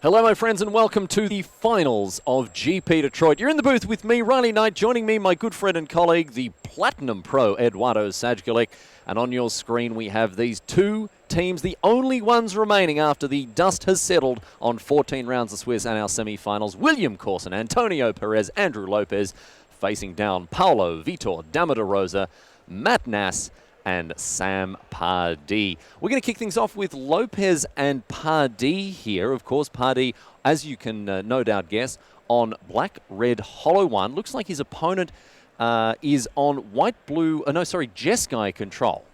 Hello, my friends, and welcome to the finals of GP Detroit. You're in the booth with me, Riley Knight. Joining me, my good friend and colleague, the Platinum Pro, Eduardo Sajgulik. And on your screen, we have these two teams, the only ones remaining after the dust has settled on 14 rounds of Swiss and our semi-finals. William Corson, Antonio Perez, Andrew Lopez, facing down Paulo Vitor Damaderosa, Matt Nass, and Sam Pardee. We're going to kick things off with Lopez and Pardee here. Of course, Pardee, as you can no doubt guess, on black-red hollow one. Looks like his opponent is on white-blue, Jeskai control.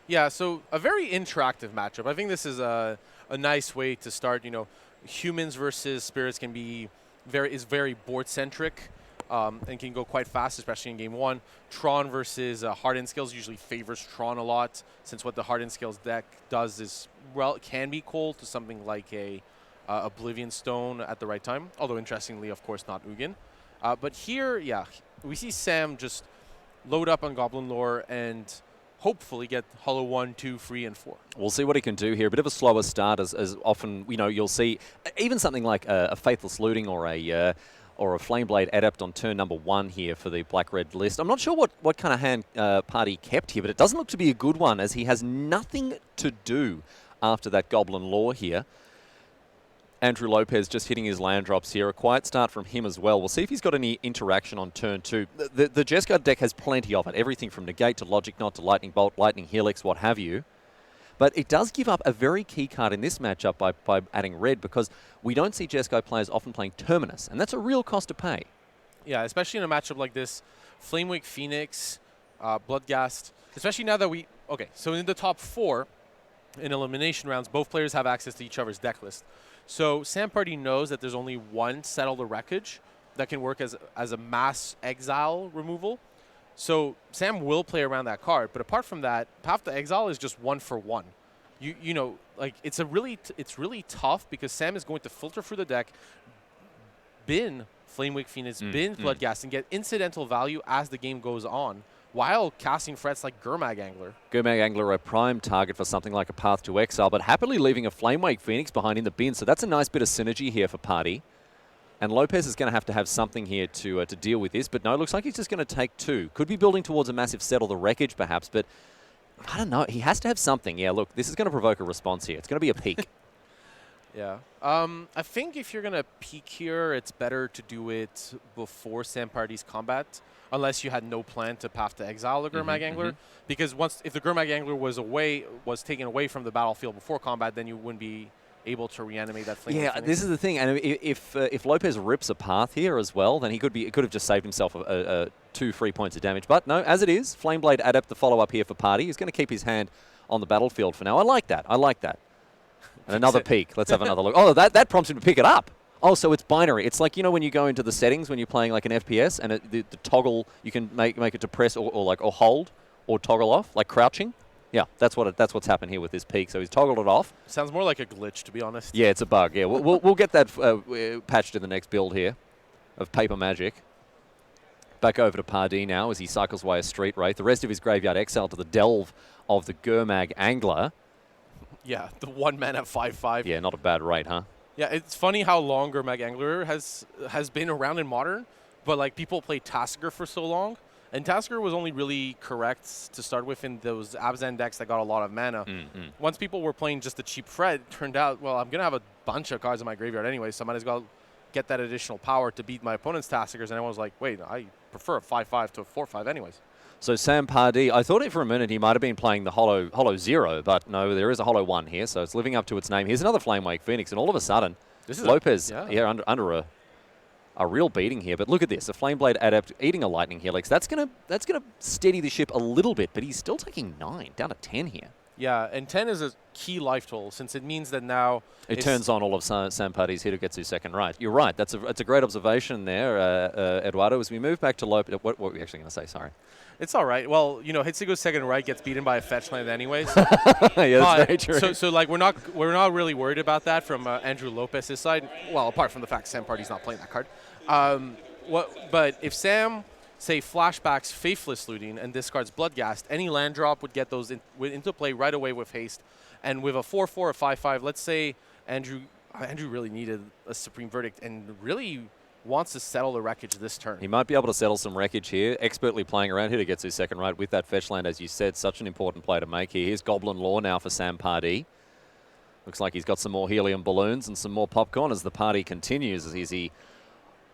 Yeah, so a very interactive matchup. I think this is a nice way to start. You know, humans versus spirits can be very board-centric. And can go quite fast, especially in game one. Tron versus Hardened Skills usually favors Tron a lot, since what the Hardened Skills deck does is, well, it can be cold to something like a Oblivion Stone at the right time. Although, interestingly, of course, not Ugin. But here, yeah, we see Sam just load up on Goblin Lore and hopefully get Hollow 1, 2, 3, and 4. We'll see what he can do here. A bit of a slower start, as often, you know, you'll see even something like a Faithless Looting or a Flameblade Adept on turn number 1 here for the black-red list. I'm not sure what kind of hand Pardee kept here, but it doesn't look to be a good one, as he has nothing to do after that Goblin Lore here. Andrew Lopez just hitting his land drops here. A quiet start from him as well. We'll see if he's got any interaction on turn 2. The Jeskai deck has plenty of it. Everything from Negate to Logic Knot to Lightning Bolt, Lightning Helix, what have you. But it does give up a very key card in this matchup by adding red, because we don't see Jeskai players often playing Terminus, and that's a real cost to pay. Yeah, especially in a matchup like this. Flamewake Phoenix, Bloodghast, especially now that we... Okay, so in the top 4, in elimination rounds, both players have access to each other's deck list. So Sam Pardee knows that there's only one Settle the Wreckage that can work as a mass exile removal. So Sam will play around that card, but apart from that, Path to Exile is just 1 for 1. You know, like it's really tough, because Sam is going to filter through the deck, bin Flamewake Phoenix, bin Bloodghast, and get incidental value as the game goes on, while casting threats like Gurmag Angler. Gurmag Angler, a prime target for something like a Path to Exile, but happily leaving a Flamewake Phoenix behind in the bin, so that's a nice bit of synergy here for Pardee. And Lopez is going to have something here to deal with this. But no, it looks like he's just going to take 2. Could be building towards a massive Settle the Wreckage, perhaps. But I don't know. He has to have something. Yeah, look, this is going to provoke a response here. It's going to be a peak. Yeah. I think if you're going to peak here, it's better to do it before Sam Pardee's combat, unless you had no plan to Path to Exile the Gurmag Angler. Because if the Gurmag Angler was taken away from the battlefield before combat, then you wouldn't be able to reanimate that flame. Yeah, this is the thing. And if Lopez rips a Path here as well, then he could have just saved himself 2 free points of damage. But no, as it is, Flameblade Adept, the follow-up here for Pardee. He's going to keep his hand on the battlefield for now. I like that. And another peek. Let's have another look. Oh, that prompts him to pick it up. Oh, so it's binary. It's like, you know, when you go into the settings when you're playing like an FPS, and the toggle, you can make it to press or hold or toggle off, like crouching. Yeah, that's what's happened here with this peak. So he's toggled it off. Sounds more like a glitch, to be honest. Yeah, it's a bug. Yeah, we'll get that patched in the next build here of Paper Magic. Back over to Pardee now as he cycles away a Street Wraith. The rest of his graveyard exiled to the delve of the Gurmag Angler. Yeah, the 1 mana 5/5. Yeah, not a bad rate, huh? Yeah, it's funny how long Gurmag Angler has been around in Modern, but like people play Tasker for so long. And Tasker was only really correct to start with in those Abzan decks that got a lot of mana. Once people were playing just the cheap threat, it turned out, well, I'm going to have a bunch of cards in my graveyard anyway, so I might as well get that additional power to beat my opponent's Taskers. And everyone was like, wait, I prefer a 5/5 to a 4/5 anyways. So Sam Pardee, I thought for a minute he might have been playing the Hollow 0, but no, there is a Hollow 1 here, so it's living up to its name. Here's another Flamewake Phoenix, and all of a sudden, Lopez under a real beating here. But look at this, a Flameblade Adept eating a Lightning Helix. That's gonna steady the ship a little bit, but he's still taking 9, down to 10 here. Yeah, and 10 is a key life total, since it means that now... It turns on all of Sam Pardee's Hitoketsu second right. You're right, that's a great observation there, Eduardo. As we move back to Lopez, what were we actually going to say, sorry? It's all right. Well, you know, Hitsugo's second right gets beaten by a fetch land anyways. Yeah, that's very true. So like we're not really worried about that from Andrew Lopez's side. Well, apart from the fact Sam Pardee's not playing that card. But if Sam, say, flashbacks Faithless Looting and discards Bloodghast, any land drop would get those into play right away with haste. And with a 4/4 or 5/5, let's say Andrew Andrew really needed a supreme verdict and really wants to settle the wreckage this turn. He might be able to settle some wreckage here. Expertly playing around here to get his second right with that fetch land, as you said. Such an important play to make here. Here's Goblin Law now for Sam Pardee. Looks like he's got some more helium balloons and some more popcorn as the party continues as he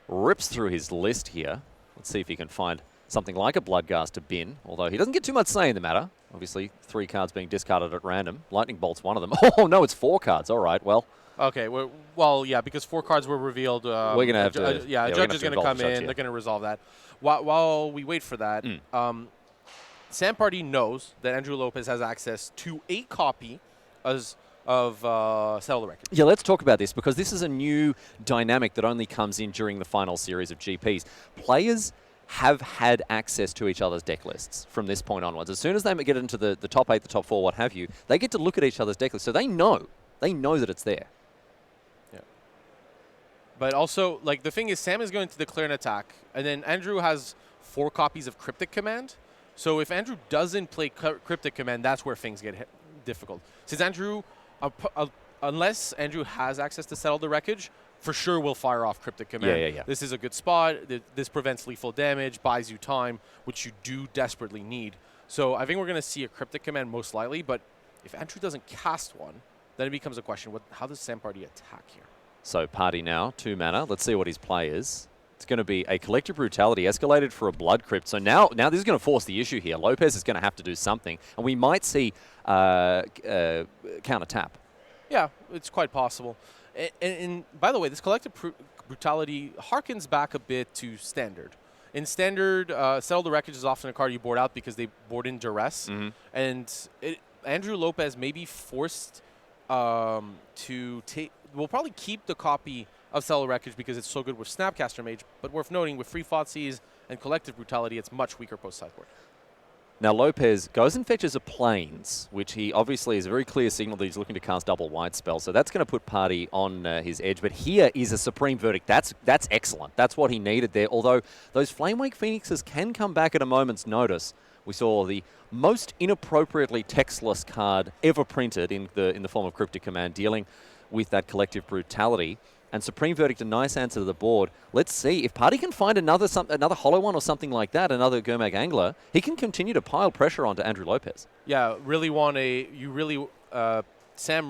rips through his list here. Let's see if he can find something like a Bloodghast to bin, although he doesn't get too much say in the matter. Obviously, 3 cards being discarded at random. Lightning Bolt's one of them. Oh, no, it's 4 cards. All right, well. Okay, well, yeah, because 4 cards were revealed. We're going to have to... a judge is going to come in. They're going to resolve that. While we wait for that, Sam Pardee knows that Andrew Lopez has access to a copy of Settle the Wreckage. Yeah, let's talk about this because this is a new dynamic that only comes in during the final series of GPs. Players have had access to each other's deck lists from this point onwards. As soon as they get into the top 8, the top 4, what have you, they get to look at each other's deck lists, so they know that it's there. Yeah. But also, like, the thing is, Sam is going to declare an attack, and then Andrew has 4 copies of Cryptic Command. So if Andrew doesn't play Cryptic Command, that's where things get difficult. Since Andrew, unless Andrew has access to Settle the Wreckage, for sure will fire off Cryptic Command. Yeah. This is a good spot. This prevents lethal damage, buys you time, which you do desperately need. So I think we're going to see a Cryptic Command most likely, but if Andrew doesn't cast one, then it becomes a question, how does Sam Pardee attack here? So Pardee now, 2 mana. Let's see what his play is. It's going to be a Collective Brutality escalated for a Blood Crypt. So now this is going to force the issue here. Lopez is going to have to do something, and we might see counter tap. Yeah, it's quite possible. And by the way, this Collective Brutality harkens back a bit to Standard. In Standard, Settle the Wreckage is often a card you board out because they board in Duress. And Andrew Lopez may be forced to take... We'll probably keep the copy of Settle the Wreckage because it's so good with Snapcaster Mage, but worth noting, with Free Thoughtseize and Collective Brutality, it's much weaker post-sideboard. Now Lopez goes and fetches a Plains, which he obviously is a very clear signal that he's looking to cast double white spell. So that's going to put Pardee on his edge. But here is a Supreme Verdict. That's excellent. That's what he needed there. Although those Flamewake Phoenixes can come back at a moment's notice. We saw the most inappropriately textless card ever printed in the form of Cryptic Command, dealing with that Collective Brutality. And Supreme Verdict, a nice answer to the board. Let's see if Pardee can find another hollow one or something like that, another Gurmag Angler. He can continue to pile pressure onto Andrew Lopez. Yeah, Sam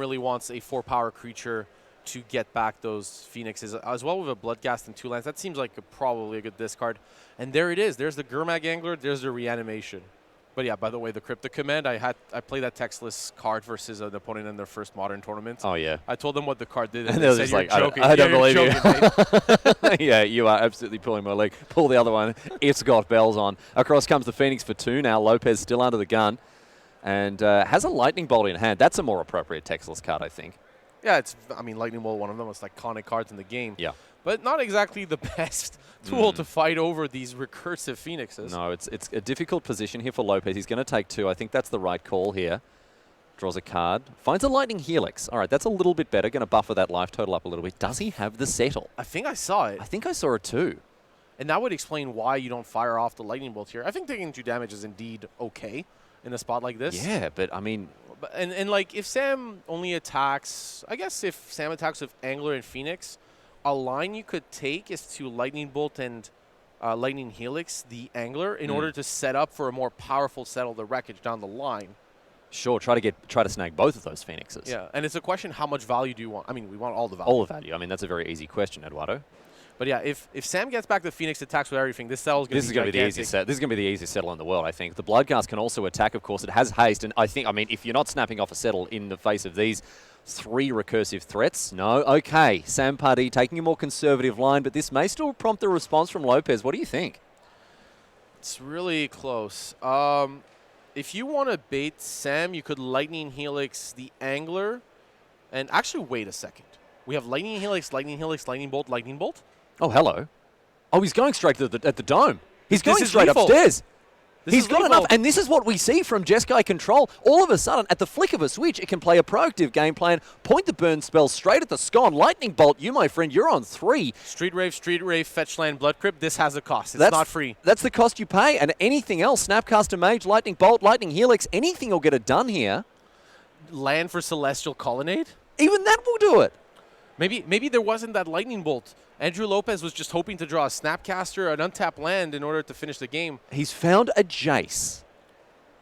really wants a 4-power creature to get back those Phoenixes, as well with a Bloodghast and 2 lands. That seems like probably a good discard. And there it is. There's the Gurmag Angler. There's the Reanimation. But yeah, by the way, the Cryptic Command, I played that textless card versus an opponent in their first Modern tournament. Oh, yeah. I told them what the card did, and they said, just like, joking. I don't believe you. Yeah, you are absolutely pulling my leg. Pull the other one. It's got bells on. Across comes the Phoenix for 2 now. Lopez still under the gun and has a Lightning Bolt in hand. That's a more appropriate textless card, I think. Yeah, Lightning Bolt, one of the most iconic cards in the game. Yeah. But not exactly the best tool to fight over these recursive Phoenixes. No, it's a difficult position here for Lopez. He's going to take 2. I think that's the right call here. Draws a card. Finds a Lightning Helix. All right, that's a little bit better. Going to buffer that life total up a little bit. Does he have the settle? I think I saw it. I think I saw it too. And that would explain why you don't fire off the Lightning Bolt here. I think taking 2 damage is indeed okay in a spot like this. Yeah, but I mean... And like, if Sam only attacks... I guess if Sam attacks with Angler and Phoenix... A line you could take is to Lightning Bolt and Lightning Helix the Angler in order to set up for a more powerful Settle the Wreckage down the line. Sure, try to snag both of those Phoenixes. Yeah, and it's a question, how much value do you want? I mean, we want all the value. All the value. I mean, that's a very easy question, Eduardo. But yeah, if Sam gets back the Phoenix attacks with everything, this settle's going to be gigantic. This is going to be the easiest settle in the world, I think. The Bloodghast can also attack, of course. It has haste, and I mean, if you're not snapping off a settle in the face of these 3 recursive threats, no. Okay, Sam Pardee taking a more conservative line, but this may still prompt a response from Lopez. What do you think? It's really close. If you want to bait Sam, you could Lightning Helix the Angler. And actually, wait a second. We have Lightning Helix, Lightning Helix, Lightning Bolt, Lightning Bolt. Oh, hello. Oh, he's going straight at the dome. He's going straight lethal. Upstairs. He's got lethal. enough, and this is what we see from Jeskai Control. All of a sudden, at the flick of a switch, it can play a proactive game plan, point the burn spell straight at the scone. Lightning Bolt, you, my friend, you're on 3. Street Rave, Fetchland, Blood Crypt, this has a cost. It's not free. That's the cost you pay, and anything else, Snapcaster Mage, Lightning Bolt, Lightning Helix, anything will get it done here. Land for Celestial Colonnade? Even that will do it. Maybe there wasn't that lightning bolt. Andrew Lopez was just hoping to draw a Snapcaster, an untapped land in order to finish the game. He's found a Jace.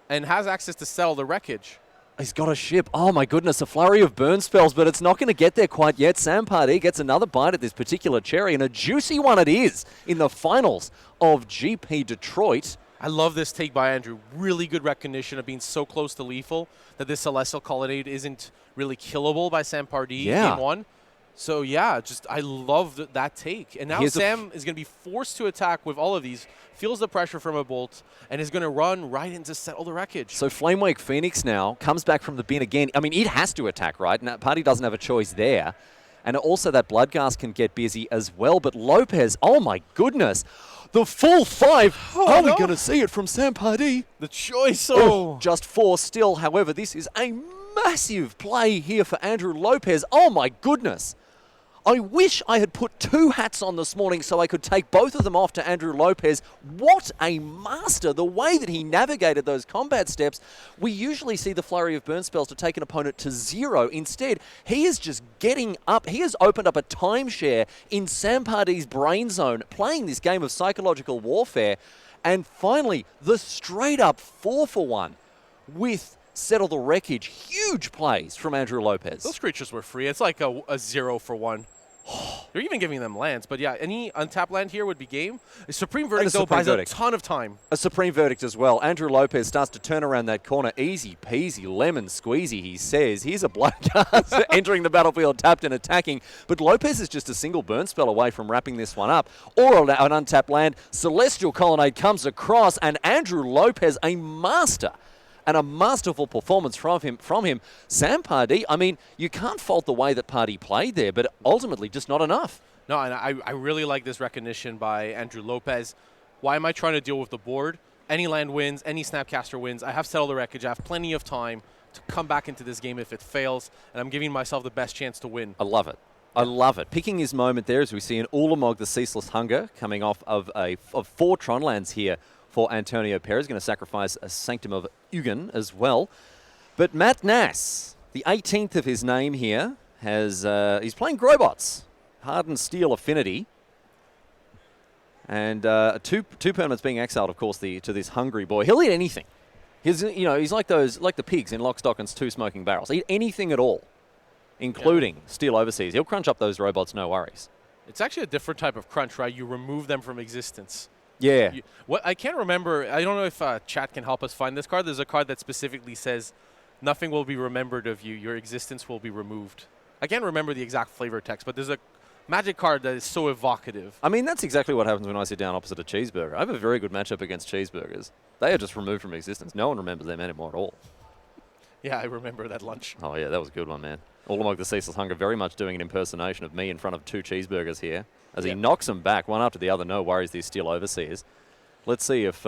And has access to Settle the Wreckage. He's got a ship. Oh, my goodness, a flurry of burn spells, but it's not going to get there quite yet. Sam Pardee gets another bite at this particular cherry, and a juicy one it is in the finals of GP Detroit. I love this take by Andrew. Really good recognition of being so close to lethal that this Celestial Colonnade isn't really killable by Sam Pardee in game one. So, yeah, I love that take. And now Sam is going to be forced to attack with all of these, feels the pressure from a bolt, and is going to run right into Settle the Wreckage. So Flamewake Phoenix now comes back from the bin again. I mean, it has to attack, right? Now, Pardee doesn't have a choice there. And also that Bloodghast can get busy as well. But Lopez, oh my goodness, the full 5. Are we going to see it from Sam Pardee? The choice. Just 4 still. However, this is a massive play here for Andrew Lopez. Oh my goodness. I wish I had put 2 hats on this morning so I could take both of them off to Andrew Lopez. What a master. The way that he navigated those combat steps. We usually see the flurry of burn spells to take an opponent to 0. Instead, he is just getting up. He has opened up a timeshare in Sam Pardee's brain zone, playing this game of psychological warfare. And finally, the straight up 4-for-1 with Settle the Wreckage. Huge plays from Andrew Lopez. Those creatures were free. It's like a 0-for-1. You're even giving them lands. But yeah, any untapped land here would be game. A Supreme Verdict, though, buys a ton of time. A Supreme Verdict as well. Andrew Lopez starts to turn around that corner. Easy peasy, lemon squeezy, he says. Here's a Bloodghast entering the battlefield, tapped and attacking. But Lopez is just a single burn spell away from wrapping this one up. Or an untapped land. Celestial Colonnade comes across, and Andrew Lopez, a master. And a masterful performance from him. Sam Pardee, I mean, you can't fault the way that Pardee played there, but ultimately just not enough. No, and I really like this recognition by Andrew Lopez. Why am I trying to deal with the board? Any land wins, any Snapcaster wins. I have Settle the Wreckage. I have plenty of time to come back into this game if it fails, and I'm giving myself the best chance to win. I love it. I love it. Picking his moment there as we see an Ulamog, the Ceaseless Hunger, coming off of 4 Tron lands here for Antonio Perez. Going to sacrifice a Sanctum of Ugin as well. But Matt Nass, the 18th of his name here, he's playing Grobots. Hardened Steel Affinity. And two permanents being exiled, of course, to this hungry boy. He'll eat anything. He's like the pigs in Lock, Stock and 2 Smoking Barrels. Eat anything at all, including Steel Overseas. He'll crunch up those robots, no worries. It's actually a different type of crunch, right? You remove them from existence. Yeah. What I can't remember, I don't know if chat can help us find this card. There's a card that specifically says, nothing will be remembered of you. Your existence will be removed. I can't remember the exact flavor text, but there's a Magic card that is so evocative. I mean, that's exactly what happens when I sit down opposite a cheeseburger. I have a very good matchup against cheeseburgers. They are just removed from existence. No one remembers them anymore at all. Yeah, I remember that lunch. Oh, yeah, that was a good one, man. Ulamog the Ceaseless Hunger very much doing an impersonation of me in front of 2 cheeseburgers here. As he knocks them back, one after the other. No worries, these Steel Overseers. Let's see if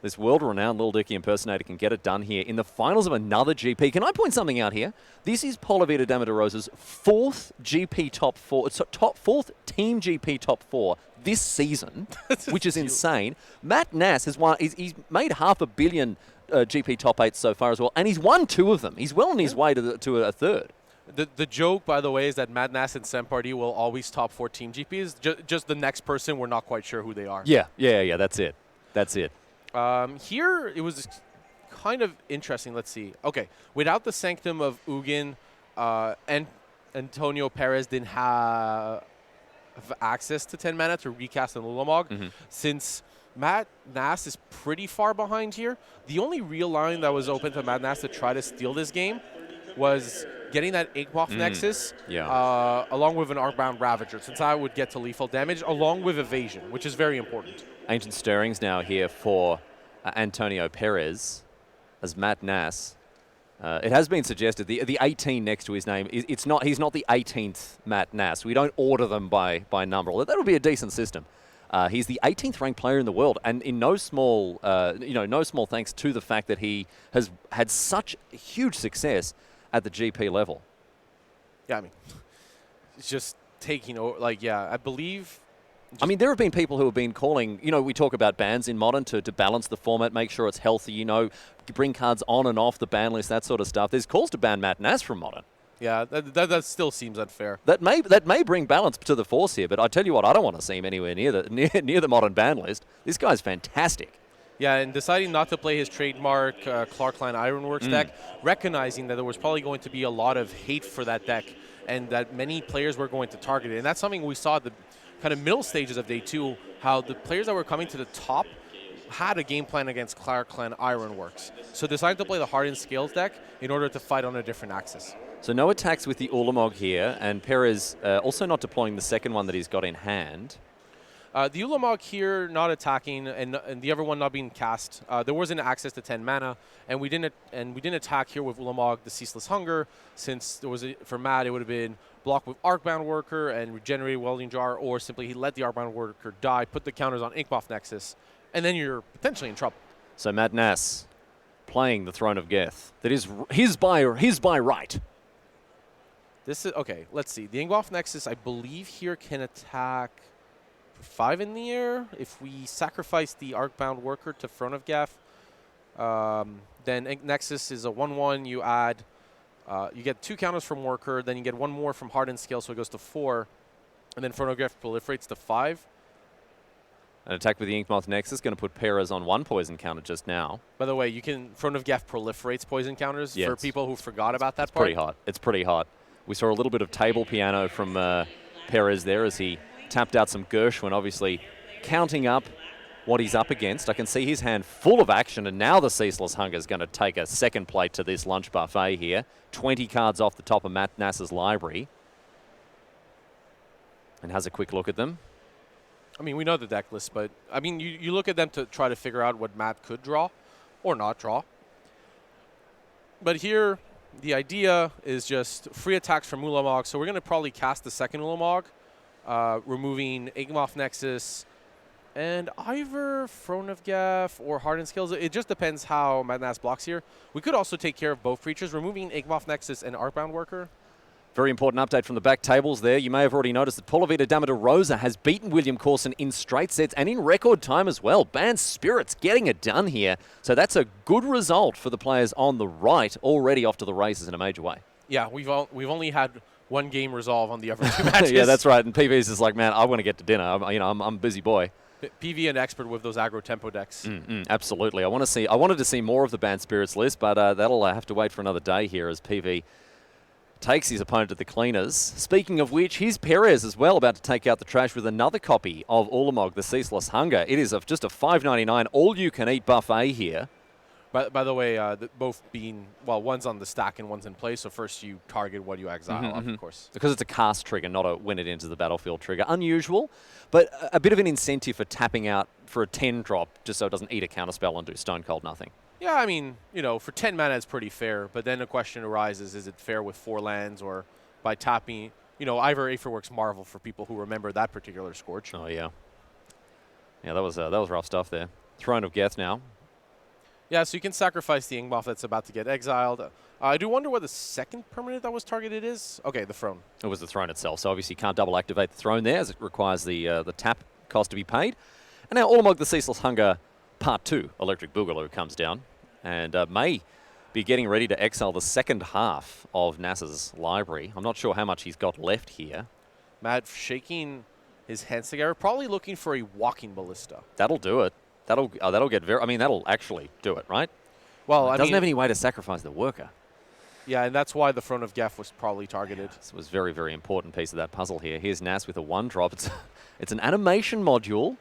this world-renowned Lil Dicky impersonator can get it done here in the finals of another GP. Can I point something out here? This is Polavita Damaderosa's 4th GP top 4, fourth Team GP top 4 this season, which is insane. Matt Nass has won. He's made $500 million GP top 8 so far as well, and he's won 2 of them. He's well on his way to a third. The joke, by the way, is that Matt Nass and Sam Pardee will always top 4 Team GPs. Just the next person, we're not quite sure who they are. Yeah, that's it. That's it. Here, it was kind of interesting. Let's see. Okay, without the Sanctum of Ugin, and Antonio Perez didn't have access to 10 mana to recast an Ulamog. Since Matt Nass is pretty far behind here, the only real line that was open to Matt Nass to try to steal this game was getting that Inkmoth Nexus along with an Arcbound Ravager, since I would get to lethal damage, along with evasion, which is very important. Ancient Stirrings now here for Antonio Perez as Matt Nass. It has been suggested the 18 next to his name he's not the 18th Matt Nass. We don't order them by number. That would be a decent system. He's the 18th ranked player in the world, and in no small thanks to the fact that he has had such huge success at the GP level. Yeah, I mean, it's just taking over. I believe. I mean, there have been people who have been calling, we talk about bans in Modern to balance the format, make sure it's healthy, bring cards on and off the ban list, that sort of stuff. There's calls to ban Matt Nass from Modern. Yeah, that still seems unfair. That may bring balance to the force here, but I tell you what, I don't want to see him anywhere near the modern ban list. This guy's fantastic. Yeah, and deciding not to play his trademark Clarkline Ironworks deck, recognizing that there was probably going to be a lot of hate for that deck and that many players were going to target it. And that's something we saw at the kind of middle stages of day 2, how the players that were coming to the top had a game plan against Clarkline Ironworks. So decided to play the Hardened Scales deck in order to fight on a different axis. So no attacks with the Ulamog here, and Perez also not deploying the second one that he's got in hand. The Ulamog here not attacking, and the other one not being cast. There wasn't access to 10 mana, and we didn't attack here with Ulamog the Ceaseless Hunger, since there was for Matt it would have been blocked with Arcbound Worker and regenerated Welding Jar, or simply he let the Arcbound Worker die, put the counters on Inkmoth Nexus, and then you're potentially in trouble. So Matt Nass playing the Throne of Geth. That is his by right. This is okay. Let's see. The Inkmoth Nexus, I believe, here can attack 5 in the air. If we sacrifice the Arcbound Worker to Throne of Geth, then Nexus is a 1/1. You add, you get 2 counters from Worker, then you get 1 more from Hardened Scale, so it goes to 4, and then Throne of Geth proliferates to 5. An attack with the Inkmoth Nexus going to put Perez on 1 poison counter just now. By the way, you can Throne of Geth proliferates poison counters for people who forgot about that it's part. Pretty hot. It's pretty hot. We saw a little bit of table piano from Perez there as he tapped out some Gershwin, obviously counting up what he's up against. I can see his hand full of action, and now the Ceaseless Hunger is going to take a second plate to this lunch buffet here. 20 cards off the top of Matt Nass's library. And has a quick look at them. I mean, we know the deck list, but I mean, you look at them to try to figure out what Matt could draw or not draw. But here, the idea is just free attacks from Ulamog. So we're going to probably cast the second Ulamog, removing Inkmoth Nexus and either Throne of Geth or Hardened Scales. It just depends how Matt Nass blocks here. We could also take care of both creatures, removing Inkmoth Nexus and Arcbound Worker. Very important update from the back tables there. You may have already noticed that Polavita Rosa has beaten William Corson in straight sets and in record time as well. Banned Spirits getting it done here. So that's a good result for the players on the right, already off to the races in a major way. Yeah, we've only had 1 game resolve on the other 2 matches. Yeah, that's right. And PV's is like, man, I want to get to dinner. I'm a busy boy. PV an expert with those aggro tempo decks. Absolutely. I wanted to see more of the Banned Spirits list, but that'll have to wait for another day here as PV takes his opponent to the cleaners. Speaking of which, here's Perez as well, about to take out the trash with another copy of Ulamog, the Ceaseless Hunger. It is just a $5.99 all-you-can-eat buffet here. By the way, both being, well, one's on the stack and one's in play, so first you target what you exile, of course. Because it's a cast trigger, not a when it enters the battlefield trigger. Unusual, but a bit of an incentive for tapping out for a 10 drop, just so it doesn't eat a counterspell and do stone cold nothing. Yeah, I mean, for 10 mana it's pretty fair, but then the question arises, is it fair with 4 lands or by tapping, either Aetherworks Marvel for people who remember that particular Scorch. Oh, yeah. Yeah, that was rough stuff there. Throne of Geth now. Yeah, so you can sacrifice the Inkmoth that's about to get exiled. I do wonder what the second permanent that was targeted is. Okay, the Throne. It was the Throne itself, so obviously you can't double activate the Throne there as it requires the tap cost to be paid. And now Ulamog the Ceaseless Hunger Part 2, Electric Boogaloo, comes down and may be getting ready to exile the second half of Nass's library. I'm not sure how much he's got left here. Matt shaking his hands together, probably looking for a Walking Ballista. That'll do it. That'll get very. I mean, that'll actually do it, right? Well, it doesn't have any way to sacrifice the worker. Yeah, and that's why the Throne of Geth was probably targeted. This was a very, very important piece of that puzzle here. Here's Nass with a 1-drop. It's an animation module.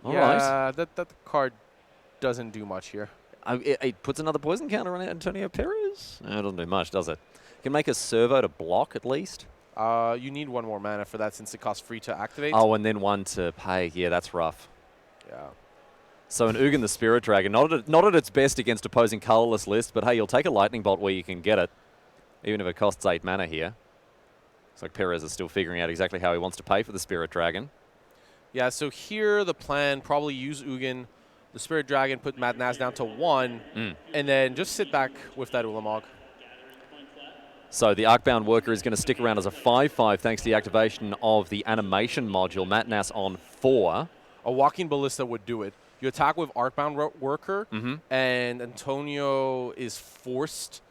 All right. Yeah, that card doesn't do much here. It puts another poison counter on Antonio Perez. No, it doesn't do much, does it? You can make a servo to block at least. You need 1 more mana for that since it costs free to activate. Oh, and then 1 to pay. Yeah, that's rough. Yeah. So an Ugin the Spirit Dragon, not at its best against opposing colorless lists, but hey, you'll take a Lightning Bolt where you can get it, even if it costs 8 mana here. Looks like Perez is still figuring out exactly how he wants to pay for the Spirit Dragon. Yeah, so here the plan, probably use Ugin, the Spirit Dragon, put Matt Nass down to 1, and then just sit back with that Ulamog. So the Arcbound Worker is going to stick around as a 5/5 thanks to the activation of the animation module. Matt Nass on 4. A Walking Ballista would do it. You attack with Arcbound Worker, and Antonio is forced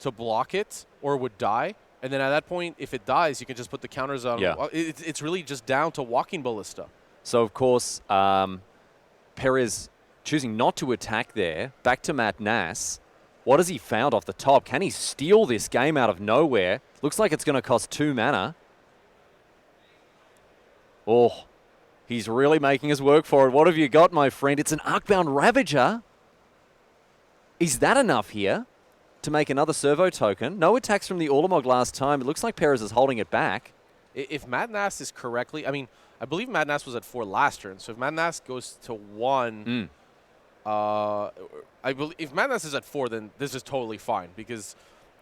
to block it or would die. And then at that point, if it dies, you can just put the counters on. Yeah. It's really just down to walking ballista. So, of course, Perez choosing not to attack there. Back to Matt Nass. What has he found off the top? Can he steal this game out of nowhere? Looks like it's going to cost 2 mana. Oh, he's really making us work for it. What have you got, my friend? It's an Arcbound Ravager. Is that enough here to make another servo token? No attacks from the Ulamog last time. It looks like Perez is holding it back. If Matt Nass is correctly, I mean, I believe Matt Nass was at 4 last turn. So if Matt Nass goes to 1, I believe if Matt Nass is at 4, then this is totally fine because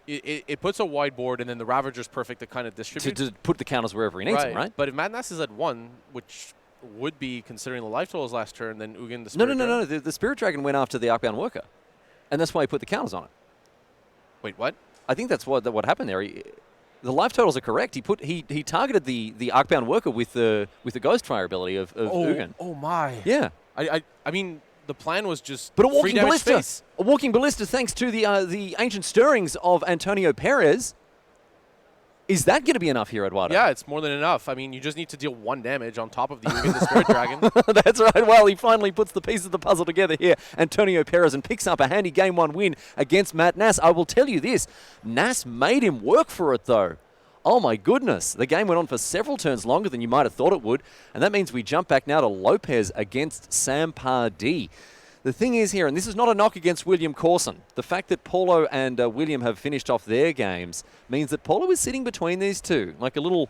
it puts a wide board and then the Ravager's perfect to kind of distribute. To put the counters wherever he needs them, right? But if Matt Nass is at 1, which would be considering the life totals last turn, then Ugin the No. Spirit Dragon. The Spirit Dragon went after the Arcbound Worker. And that's why he put the counters on it. Wait, what? I think that's what happened there. The life totals are correct. He targeted the Arcbound Worker with the Ghostfire ability of Ugin. Oh my. Yeah. I mean, the plan was just But a free walking damage ballista. space. A walking ballista thanks to the ancient stirrings of Antonio Perez. Is that going to be enough here, Eduardo? Yeah, it's more than enough. I mean, you just need to deal 1 damage on top of the Ugin the Spirit Dragon. That's right. Well, he finally puts the pieces of the puzzle together here, Antonio Perez, and picks up a handy Game 1 win against Matt Nass. I will tell you this, Nass made him work for it, though. Oh, my goodness. The game went on for several turns longer than you might have thought it would, and that means we jump back now to Lopez against Sam Pardee. The thing is here, and this is not a knock against William Corson, the fact that Paulo and William have finished off their games means that Paulo is sitting between these two, like a little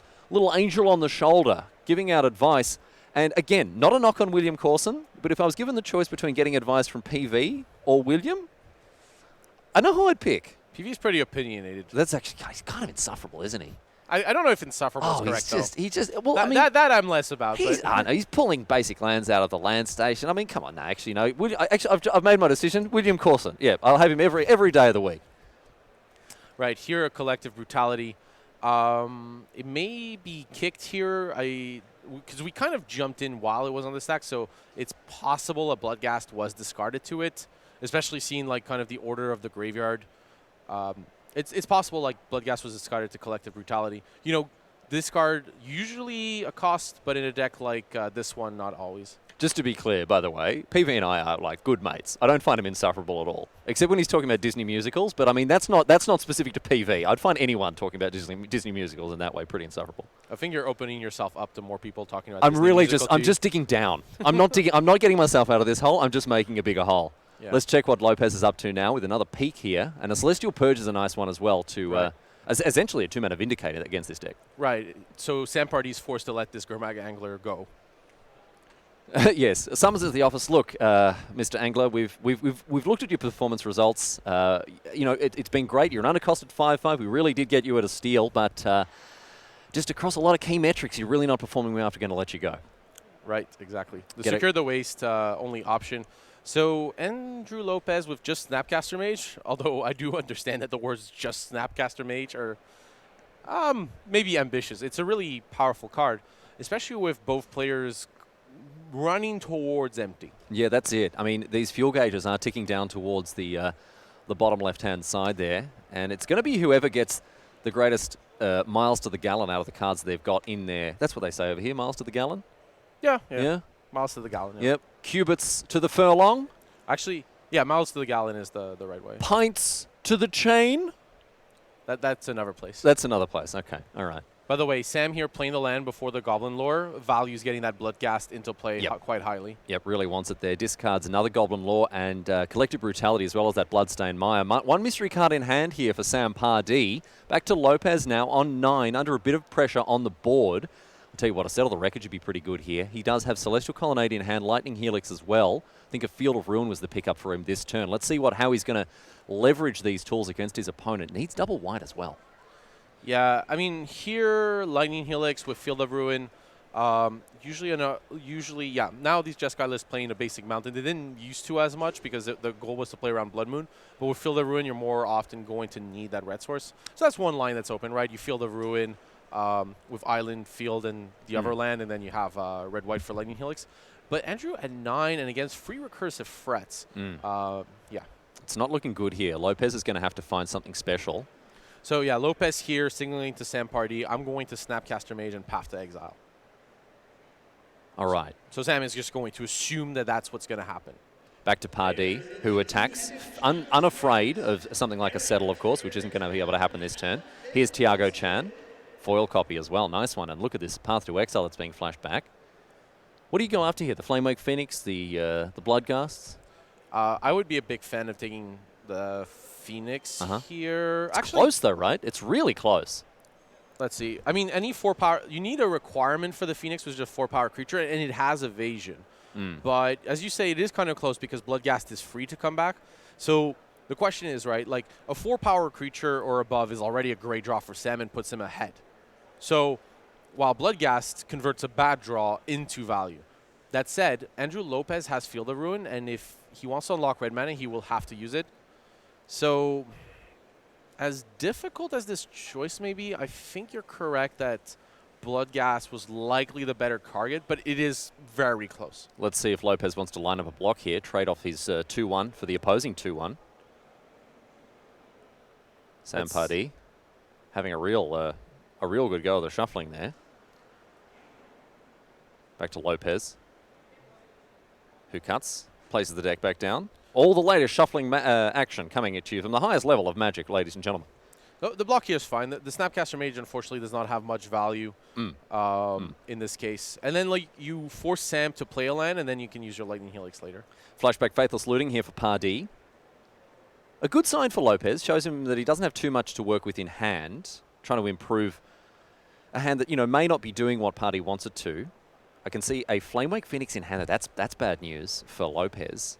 angel on the shoulder, giving out advice. And again, not a knock on William Corson, but if I was given the choice between getting advice from PV or William, I know who I'd pick. PV's pretty opinionated. That's actually, he's kind of insufferable, isn't he? I don't know if insufferable is correct, Well, that, I mean, that I'm less about. I know, he's pulling basic lands out of the land station. I mean, come on, no, actually, no. I've made my decision. William Corson. Yeah, I'll have him every day of the week. Right, here a Collective Brutality. It may be kicked here, because we kind of jumped in while it was on the stack, so it's possible a Bloodghast was discarded to it, especially seeing like kind of the order of the graveyard. It's possible like Bloodghast was discarded to Collective Brutality. You know, discard usually a cost, but in a deck like this one, not always. Just to be clear, by the way, PV and I are like good mates. I don't find him insufferable at all, except when he's talking about Disney musicals. But I mean, that's not specific to PV. I'd find anyone talking about Disney musicals in that way pretty insufferable. I think you're opening yourself up to more people talking about. I'm just digging down. I'm not getting myself out of this hole. I'm just making a bigger hole. Yeah. Let's check what Lopez is up to now with another peek here, and a Celestial Purge is a nice one as well to. Essentially a 2-mana Vindicator against this deck. Right. So Sam Pardee's forced to let this Gurmag Angler go. Yes, summons at the office. Look, Mr. Angler, we've looked at your performance results. You know, it's been great. You're an undercosted 5/5. We really did get you at a steal, but just across a lot of key metrics, you're really not performing well. After going to let you go. Right, exactly. The Secure the Waste only option. So Andrew Lopez with just Snapcaster Mage, although I do understand that the words just Snapcaster Mage are maybe ambitious. It's a really powerful card, especially with both players running towards empty. Yeah, that's it. I mean, these fuel gauges are ticking down towards the bottom left-hand side there, and it's going to be whoever gets the greatest miles to the gallon out of the cards they've got in there. That's what they say over here, miles to the gallon? Yeah. Miles to the gallon. Yeah. Yep. Cubits to the furlong. Actually, yeah, miles to the gallon is the right way. Pints to the chain. That's another place. That's another place. Okay. All right. By the way, Sam here playing the land before the Goblin Lore values getting that Bloodghast into play quite highly. Yep, really wants it there. Discards another Goblin Lore and Collective Brutality as well as that Bloodstained Mire. One mystery card in hand here for Sam Pardee. Back to Lopez now on 9, under a bit of pressure on the board. I'll tell you what, a Settle the Wreckage would be pretty good here. He does have Celestial Colonnade in hand, Lightning Helix as well. I think a Field of Ruin was the pickup for him this turn. Let's see how he's going to leverage these tools against his opponent. Needs double white as well. Yeah, I mean, here, Lightning Helix with Field of Ruin. Usually, now these Jeskai lists playing a basic mountain. They didn't used to as much because the goal was to play around Blood Moon. But with Field of Ruin, you're more often going to need that red source. So that's one line that's open, right? You Field of Ruin with Island, Field, and the other land, and then you have red-white for Lightning Helix. But Andrew at 9 and against free recursive threats, yeah. It's not looking good here. Lopez is going to have to find something special. So yeah, Lopez here signaling to Sam Pardee, I'm going to Snapcaster Mage and Path to Exile. All right. So Sam is just going to assume that that's what's going to happen. Back to Pardee, who attacks, unafraid of something like a settle, of course, which isn't going to be able to happen this turn. Here's Tiago Chan. Foil copy as well. Nice one. And look at this Path to Exile that's being flashed back. What do you go after here? The Flamewake Phoenix, the Bloodghasts? I would be a big fan of taking the Phoenix here. It's actually close, though, right? It's really close. Let's see. I mean, any 4-power, you need a requirement for the Phoenix, which is a 4-power creature, and it has evasion. But as you say, it is kind of close because Bloodghast is free to come back. So the question is, right, like a 4-power creature or above is already a great draw for Sam and puts him ahead. So while Bloodghast converts a bad draw into value. That said, Andrew Lopez has Field of Ruin, and if he wants to unlock red mana, he will have to use it. So as difficult as this choice may be, I think you're correct that Bloodghast was likely the better target, but it is very close. Let's see if Lopez wants to line up a block here, trade off his 2-1 for the opposing 2-1. Sam Pardee having a real good go of the shuffling there. Back to Lopez, who cuts, places the deck back down. All the latest shuffling action coming at you from the highest level of Magic, ladies and gentlemen. The block here is fine. The Snapcaster Mage, unfortunately, does not have much value in this case. And then like you force Sam to play a land, and then you can use your Lightning Helix later. Flashback Faithless Looting here for Pardee. A good sign for Lopez. Shows him that he doesn't have too much to work with in hand. Trying to improve a hand that, you know, may not be doing what Pardee wants it to. I can see a Flamewake Phoenix in hand. That's bad news for Lopez.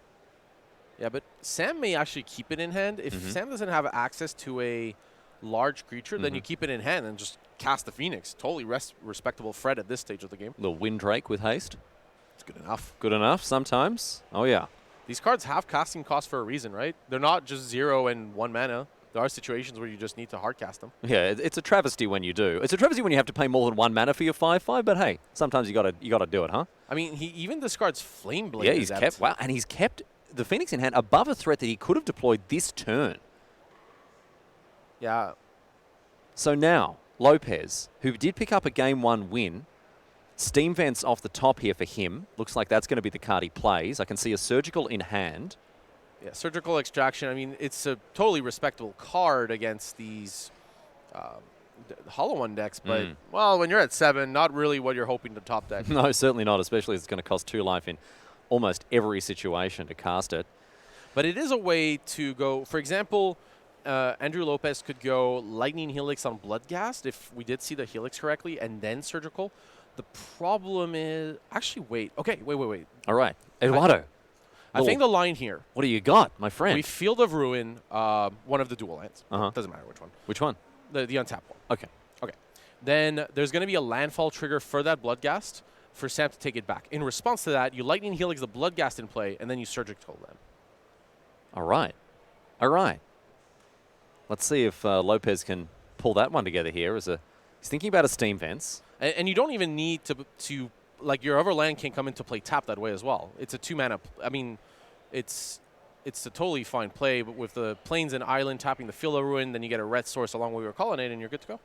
Yeah, but Sam may actually keep it in hand. If Sam doesn't have access to a large creature, then you keep it in hand and just cast the Phoenix. Totally respectable threat at this stage of the game. Little Windrake with haste. It's good enough. Good enough sometimes. Oh, yeah. These cards have casting cost for a reason, right? They're not just 0 and 1 mana. There are situations where you just need to hard cast them. Yeah, it's a travesty when you do. It's a travesty when you have to pay more than 1 mana for your 5/5, but hey, sometimes you gotta do it, huh? I mean, he even discards Flame Blade. Yeah, he's kept the Phoenix in hand above a threat that he could have deployed this turn. Yeah. So now, Lopez, who did pick up a Game 1 win, Steam Vents off the top here for him. Looks like that's going to be the card he plays. I can see a Surgical in hand. Yeah, Surgical Extraction, I mean, it's a totally respectable card against these Hollow One decks, but, well, when you're at 7, not really what you're hoping to top deck. No, certainly not, especially as it's going to cost 2 life in almost every situation to cast it. But it is a way to go, for example, Andrew Lopez could go Lightning Helix on Bloodghast if we did see the Helix correctly, and then Surgical. The problem is, actually, wait. Okay, wait. All right, Eduardo. I think the line here. What do you got, my friend? We Field of Ruin, one of the dual lands. Doesn't matter which one. Which one? The untapped one. Okay. Okay. Then there's going to be a landfall trigger for that Bloodghast for Sam to take it back. In response to that, you Lightning Helix the Bloodghast in play, and then you Surgical them. All right. Let's see if Lopez can pull that one together here. He's thinking about a Steam Vents. And you don't even need to like your other land can come into play tap that way as well. It's a 2-mana. I mean, it's a totally fine play, but with the Plains and Island tapping the Field of Ruin, then you get a red source along where we were calling it, and you're good to go.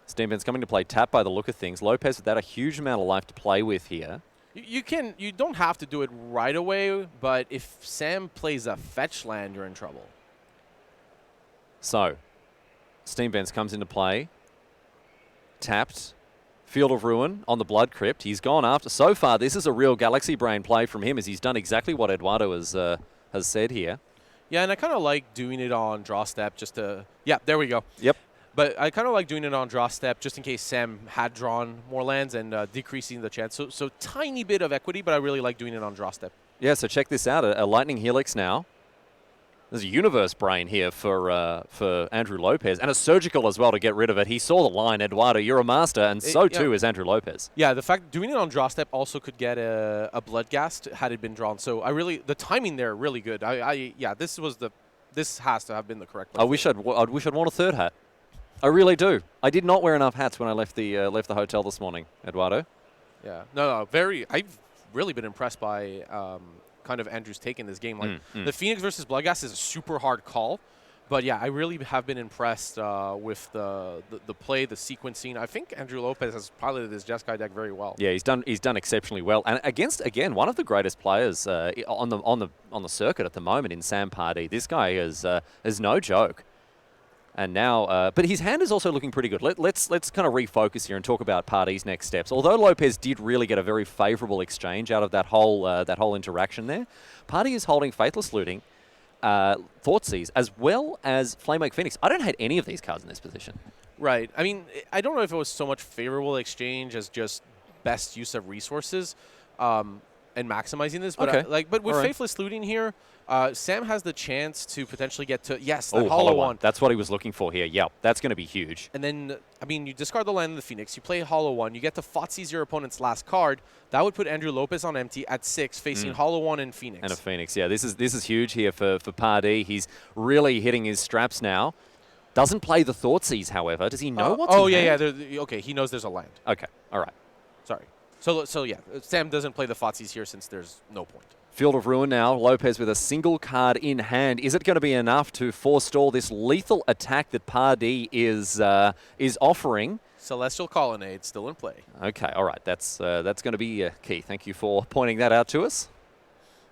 Steam Vents coming to play tap by the look of things. Lopez with that a huge amount of life to play with here. You don't have to do it right away, but if Sam plays a fetch land, you're in trouble. So, Steam Vents comes into play. Tapped. Field of Ruin on the Blood Crypt. He's gone after. So far, this is a real Galaxy Brain play from him as he's done exactly what Eduardo has said here. Yeah, and I kind of like doing it on draw step just to... Yeah, there we go. Yep. But I kind of like doing it on draw step just in case Sam had drawn more lands and decreasing the chance. So tiny bit of equity, but I really like doing it on draw step. Yeah, so check this out. A Lightning Helix now. There's a Universe Brain here for Andrew Lopez, and a Surgical as well to get rid of it. He saw the line, Eduardo, you're a master, and so too is Andrew Lopez. Yeah, the fact doing it on draw step also could get a Bloodghast had it been drawn. So the timing there really good. This has to have been the correct play. I wish I'd worn a third hat. I really do. I did not wear enough hats when I left the hotel this morning, Eduardo. Yeah, no, I've really been impressed by kind of Andrew's take in this game. Like the Phoenix versus Bloodghast is a super hard call. But yeah, I really have been impressed with the play, the sequencing. I think Andrew Lopez has piloted this Jeskai deck very well. Yeah, he's done exceptionally well, and against one of the greatest players on the circuit at the moment in Sam Pardee. This guy is no joke. And now, but his hand is also looking pretty good. Let's kind of refocus here and talk about Pardee's next steps. Although Lopez did really get a very favourable exchange out of that whole interaction there, Pardee is holding Faithless Looting, Thoughtseize, as well as Flamewake Phoenix. I don't hate any of these cards in this position. Right. I mean, I don't know if it was so much favorable exchange as just best use of resources and maximizing this. But okay. But with Faithless Looting here, Sam has the chance to potentially get to that hollow one. That's what he was looking for here. Yep, that's going to be huge. And then, I mean, you discard the land of the Phoenix, you play hollow one, you get to Thoughtseize your opponent's last card. That would put Andrew Lopez on empty at 6, facing hollow one and Phoenix. And a Phoenix, yeah. This is huge here for Pardee. He's really hitting his straps now. Doesn't play the Thoughtseize, however. Does he know what's in hand? Okay, he knows there's a land. Okay, all right. Sorry. So yeah, Sam doesn't play the Thoughtseize here since there's no point. Field of Ruin now. Lopez with a single card in hand. Is it going to be enough to forestall this lethal attack that Pardee is offering? Celestial Colonnade still in play. Okay, all right. That's going to be key. Thank you for pointing that out to us.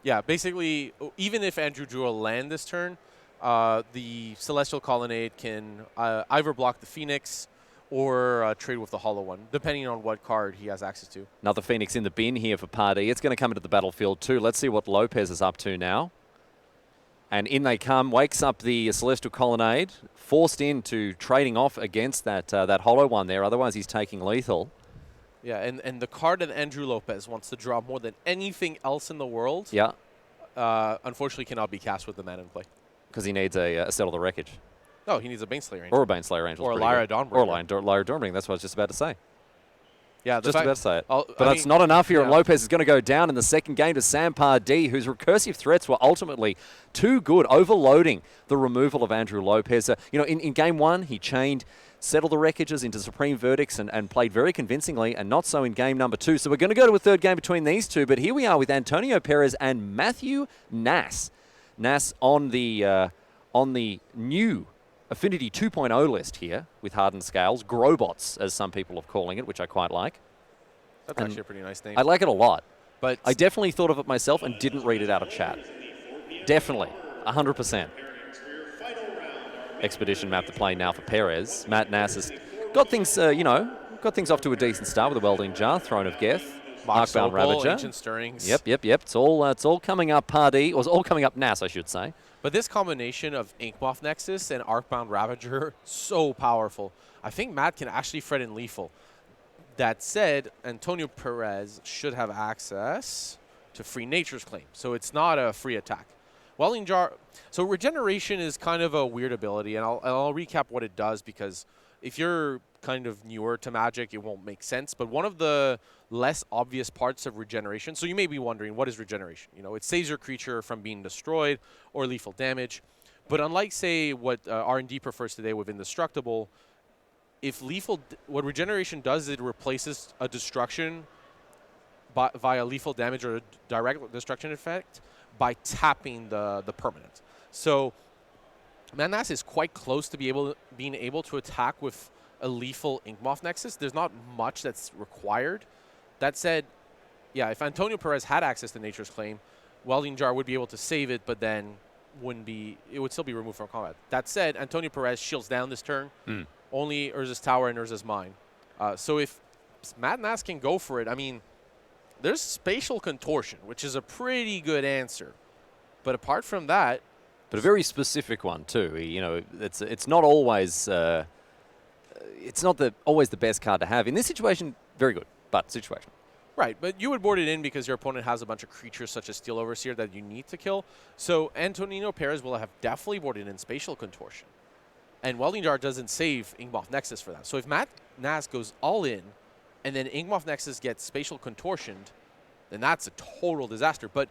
Yeah, basically, even if Andrew drew a land this turn, the Celestial Colonnade can either block the Phoenix or trade with the hollow one, depending on what card he has access to. Another Phoenix in the bin here for Pardee. It's going to come into the battlefield too. Let's see what Lopez is up to now. And in they come, wakes up the Celestial Colonnade, forced into trading off against that hollow one there. Otherwise, he's taking lethal. Yeah, and the card that Andrew Lopez wants to draw more than anything else in the world, unfortunately cannot be cast with the mana in play. Because he needs a Settle the Wreckage. No, he needs a Baneslayer Angel. Or a Baneslayer Angel. Or a Lyra Dawnbringer. Or a Lyra Dawnbringer. That's what I was just about to say. Yeah, just about to say it. But that's not enough here, and Lopez is going to go down in the second game to Sam Pardee, whose recursive threats were ultimately too good, overloading the removal of Andrew Lopez. In game one, he chained Settle the Wreckages into Supreme Verdicts and played very convincingly, and not so in game number 2. So we're going to go to a third game between these two, but here we are with Antonio Perez and Matthew Nass. Nass on the new Affinity 2.0 list here with Hardened Scales, Grobots, as some people are calling it, which I quite like. That's actually a pretty nice name. I like it a lot. But I definitely thought of it myself and didn't read it out of chat. Definitely, 100%. Expedition map to play now for Perez. Matt Nass has got things, got things off to a decent start with a Welding Jar, Throne of Geth, Arcbound Ravager. Ancient Stirrings. Yep. It's all coming up Pardee, or it's all coming up Nass, I should say. But this combination of Inkmoth Nexus and Arcbound Ravager, so powerful. I think Matt can actually Fred in lethal. That said, Antonio Perez should have access to Free Nature's Claim, so it's not a free attack. Welding Jar, so Regeneration is kind of a weird ability, and I'll recap what it does, because if you're kind of newer to Magic, it won't make sense. But one of the less obvious parts of Regeneration, so you may be wondering, what is Regeneration? It saves your creature from being destroyed or lethal damage. But unlike, say, what R&D prefers today with Indestructible, what Regeneration does is it replaces a destruction via lethal damage or a direct destruction effect by tapping the permanent. So Matt Nass is quite close to being able to attack with a lethal Inkmoth Nexus. There's not much that's required. That said, yeah, if Antonio Perez had access to Nature's Claim, Welding Jar would be able to save it, but then it would still be removed from combat. That said, Antonio Perez shields down this turn. Only Urza's Tower and Urza's Mine. So if Matt Nass can go for it, I mean, there's Spatial Contortion, which is a pretty good answer. But apart from that... But a very specific one, too. It's not always... it's not always the best card to have. In this situation, very good, but situation. Right, but you would board it in because your opponent has a bunch of creatures such as Steel Overseer that you need to kill. So Antonio Perez will have definitely boarded in Spatial Contortion. And Welding Jar doesn't save Inkmoth Nexus for that. So if Matt Nass goes all in, and then Inkmoth Nexus gets Spatial Contortioned, then that's a total disaster. But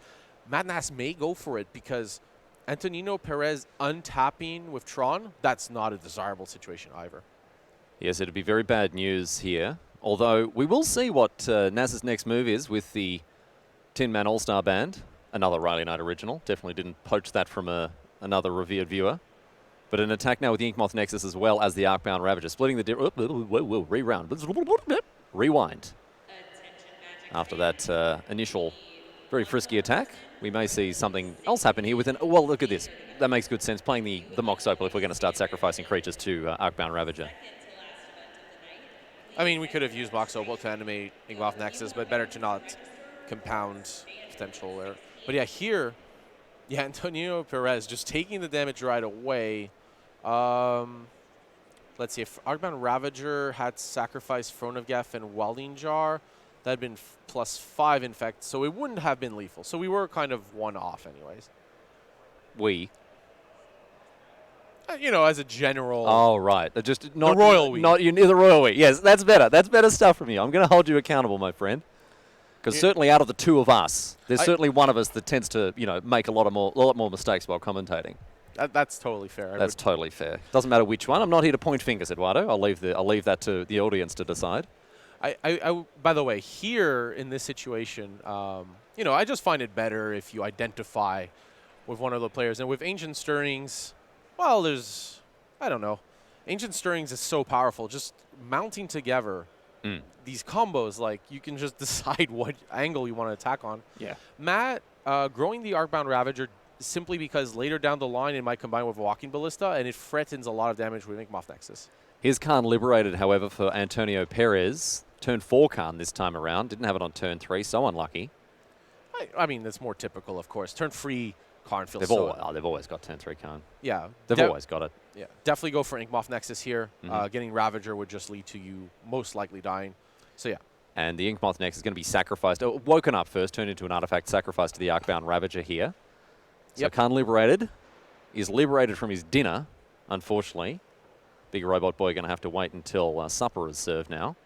Matt Nass may go for it because Antonio Perez untapping with Tron, that's not a desirable situation either. Yes, it'd be very bad news here. Although we will see what Nass's next move is with the Tin Man All-Star Band. Another Riley Knight original. Definitely didn't poach that from another revered viewer. But an attack now with the Inkmoth Nexus as well as the Arcbound Ravager. Splitting the... Reround. Rewind. After that initial very frisky attack, we may see something else happen here with an... well, look at this. That makes good sense. Playing the Mox Opal if we're going to start sacrificing creatures to Arcbound Ravager. I mean, we could have used Mox Opal to animate Inkmoth Nexus, but better to not compound potential there. But yeah, here, yeah, Antonio Perez just taking the damage right away. Let's see, if Arcbound Ravager had sacrificed Throne of Geth and Welding Jar, that had been +5 infect, so it wouldn't have been lethal. So we were kind of one off anyways. You know, as a general... Oh, right. They're just not... the royal we. Not, the royal we. Yes, that's better. That's better stuff from you. I'm going to hold you accountable, my friend. Because certainly out of the two of us, there's certainly one of us that tends to, you know, make a lot more mistakes while commentating. That's totally fair. That's totally fair. Doesn't matter which one. I'm not here to point fingers, Eduardo. I'll leave that to the audience to decide. By the way, here in this situation, you know, I just find it better if you identify with one of the players. And with Ancient Stirrings, well, I don't know. Ancient Stirrings is so powerful. Just mounting together these combos, like, you can just decide what angle you want to attack on. Yeah. Matt, growing the Arcbound Ravager simply because later down the line it might combine with Walking Ballista, and it threatens a lot of damage with Inkmoth Nexus. Here's Khan liberated, however, for Antonio Perez. Turn 4 Khan this time around. Didn't have it on turn 3, so unlucky. I mean, that's more typical, of course. Turn 3 Karn feels they've always got turn 3 Khan. Yeah. They've always got it. Yeah, definitely go for Inkmoth Nexus here. Getting Ravager would just lead to you most likely dying. So, yeah. And the Inkmoth Nexus is going to be sacrificed. Woken up first, turned into an artifact, sacrificed to the Arcbound Ravager here. So Khan liberated. Is liberated from his dinner, unfortunately. Big robot boy going to have to wait until supper is served now.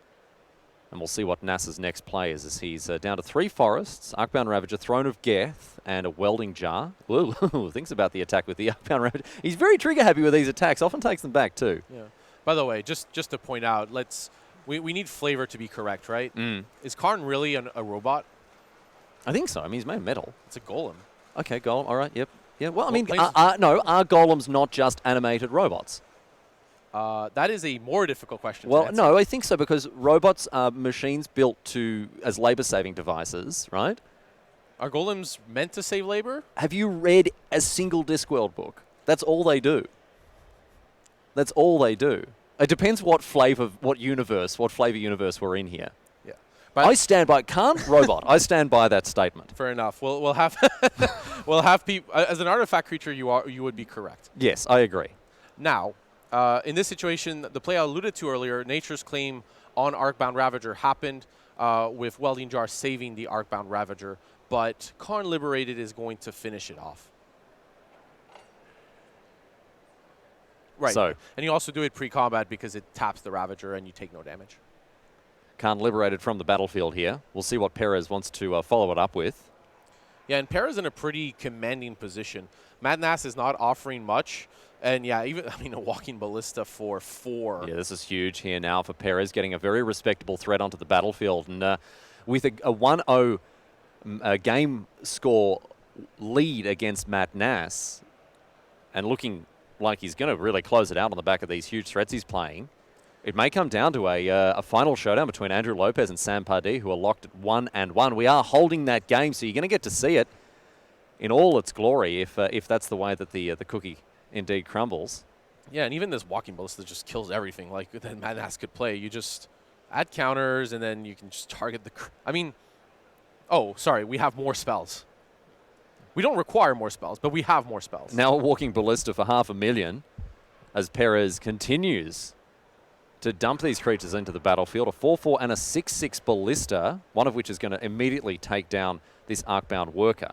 And we'll see what NASA's next play is as he's down to 3 forests, Arcbound Ravager, Throne of Geth, and a Welding Jar. Ooh, thinks about the attack with the Arcbound Ravager. He's very trigger happy with these attacks, often takes them back too. Yeah. By the way, just to point out, we need flavor to be correct, right? Is Karn really a robot? I think so. I mean, he's made of metal. It's a golem. Okay, golem. All right, yep. Yeah, well, I mean, are golems not just animated robots? That is a more difficult question. Well, no, I think so, because robots are machines built as labor-saving devices, right? Are golems meant to save labor? Have you read a single Discworld book? That's all they do. That's all they do. It depends what flavor universe we're in here. Yeah. But I stand by robot. I stand by that statement. Fair enough. We'll have we'll have people as an artifact creature. You would be correct. Yes, I agree. Now, in this situation, the play I alluded to earlier, Nature's Claim on Arcbound Ravager happened with Welding Jar saving the Arcbound Ravager, but Karn Liberated is going to finish it off. Right. So, and you also do it pre-combat because it taps the Ravager and you take no damage. Karn liberated from the battlefield here. We'll see what Perez wants to follow it up with. Yeah, and Perez in a pretty commanding position. Madnass is not offering much. And yeah, a Walking Ballista for 4. Yeah, this is huge here now for Perez, getting a very respectable threat onto the battlefield. And with a 1-0 game score lead against Matt Nass, and looking like he's going to really close it out on the back of these huge threats he's playing, it may come down to a final showdown between Andrew Lopez and Sam Pardee, who are locked at 1-1. We are holding that game, so you're going to get to see it in all its glory if that's the way that the cookie indeed crumbles. Yeah, and even this Walking Ballista just kills everything. Like, that Madnass could play. You just add counters, and then you can just target the... oh, sorry, we have more spells. We don't require more spells, but we have more spells. Now a Walking Ballista for $500,000 as Perez continues to dump these creatures into the battlefield. A 4-4 and a 6-6 Ballista, one of which is going to immediately take down this Arcbound Worker.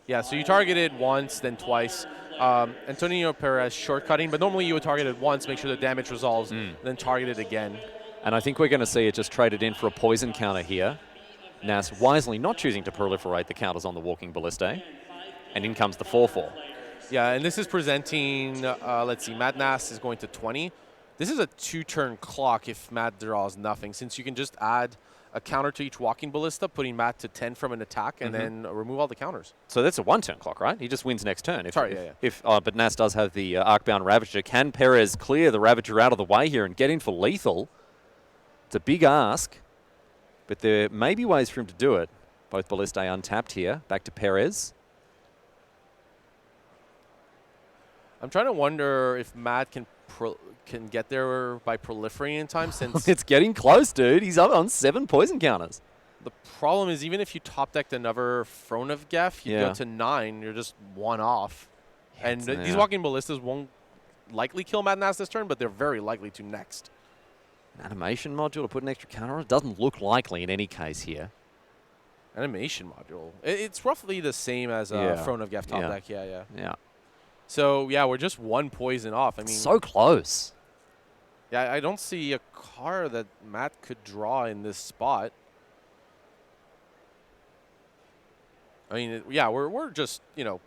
Yeah, so you targeted once, then twice. Antonio Perez shortcutting, but normally you would target it once, make sure the damage resolves, then target it again. And I think we're going to see it just traded in for a poison counter here. Nass wisely not choosing to proliferate the counters on the Walking Ballista. And in comes the 4-4. Yeah, and this is presenting, let's see, Mad Nass is going to 20. This is a 2-turn clock if Matt draws nothing, since you can just add a counter to each walking ballista, putting Matt to 10 from an attack, and then remove all the counters. So that's a one-turn clock, right? He just wins next turn. Sorry, But Nas does have the Arcbound Ravager. Can Perez clear the Ravager out of the way here and get in for lethal? It's a big ask, but there may be ways for him to do it. Both Ballistae untapped here. Back to Perez. I'm trying to wonder if Matt can get there by proliferating in time, since It's getting close, dude. He's up on 7 poison counters. the problem is, even if you top decked another Throne of Geth, you go to 9, you're just 1 off. And these walking ballistas won't likely kill Mad Nas this turn, but they're very likely to next. An animation module to put an extra counter on? It doesn't look likely in any case here. Animation module. It's roughly the same as a Throne of Geth top deck. Yeah. So, yeah, we're just 1 poison off. I mean, So close. yeah, I don't see a card that Matt could draw in this spot. I mean, we're just, 2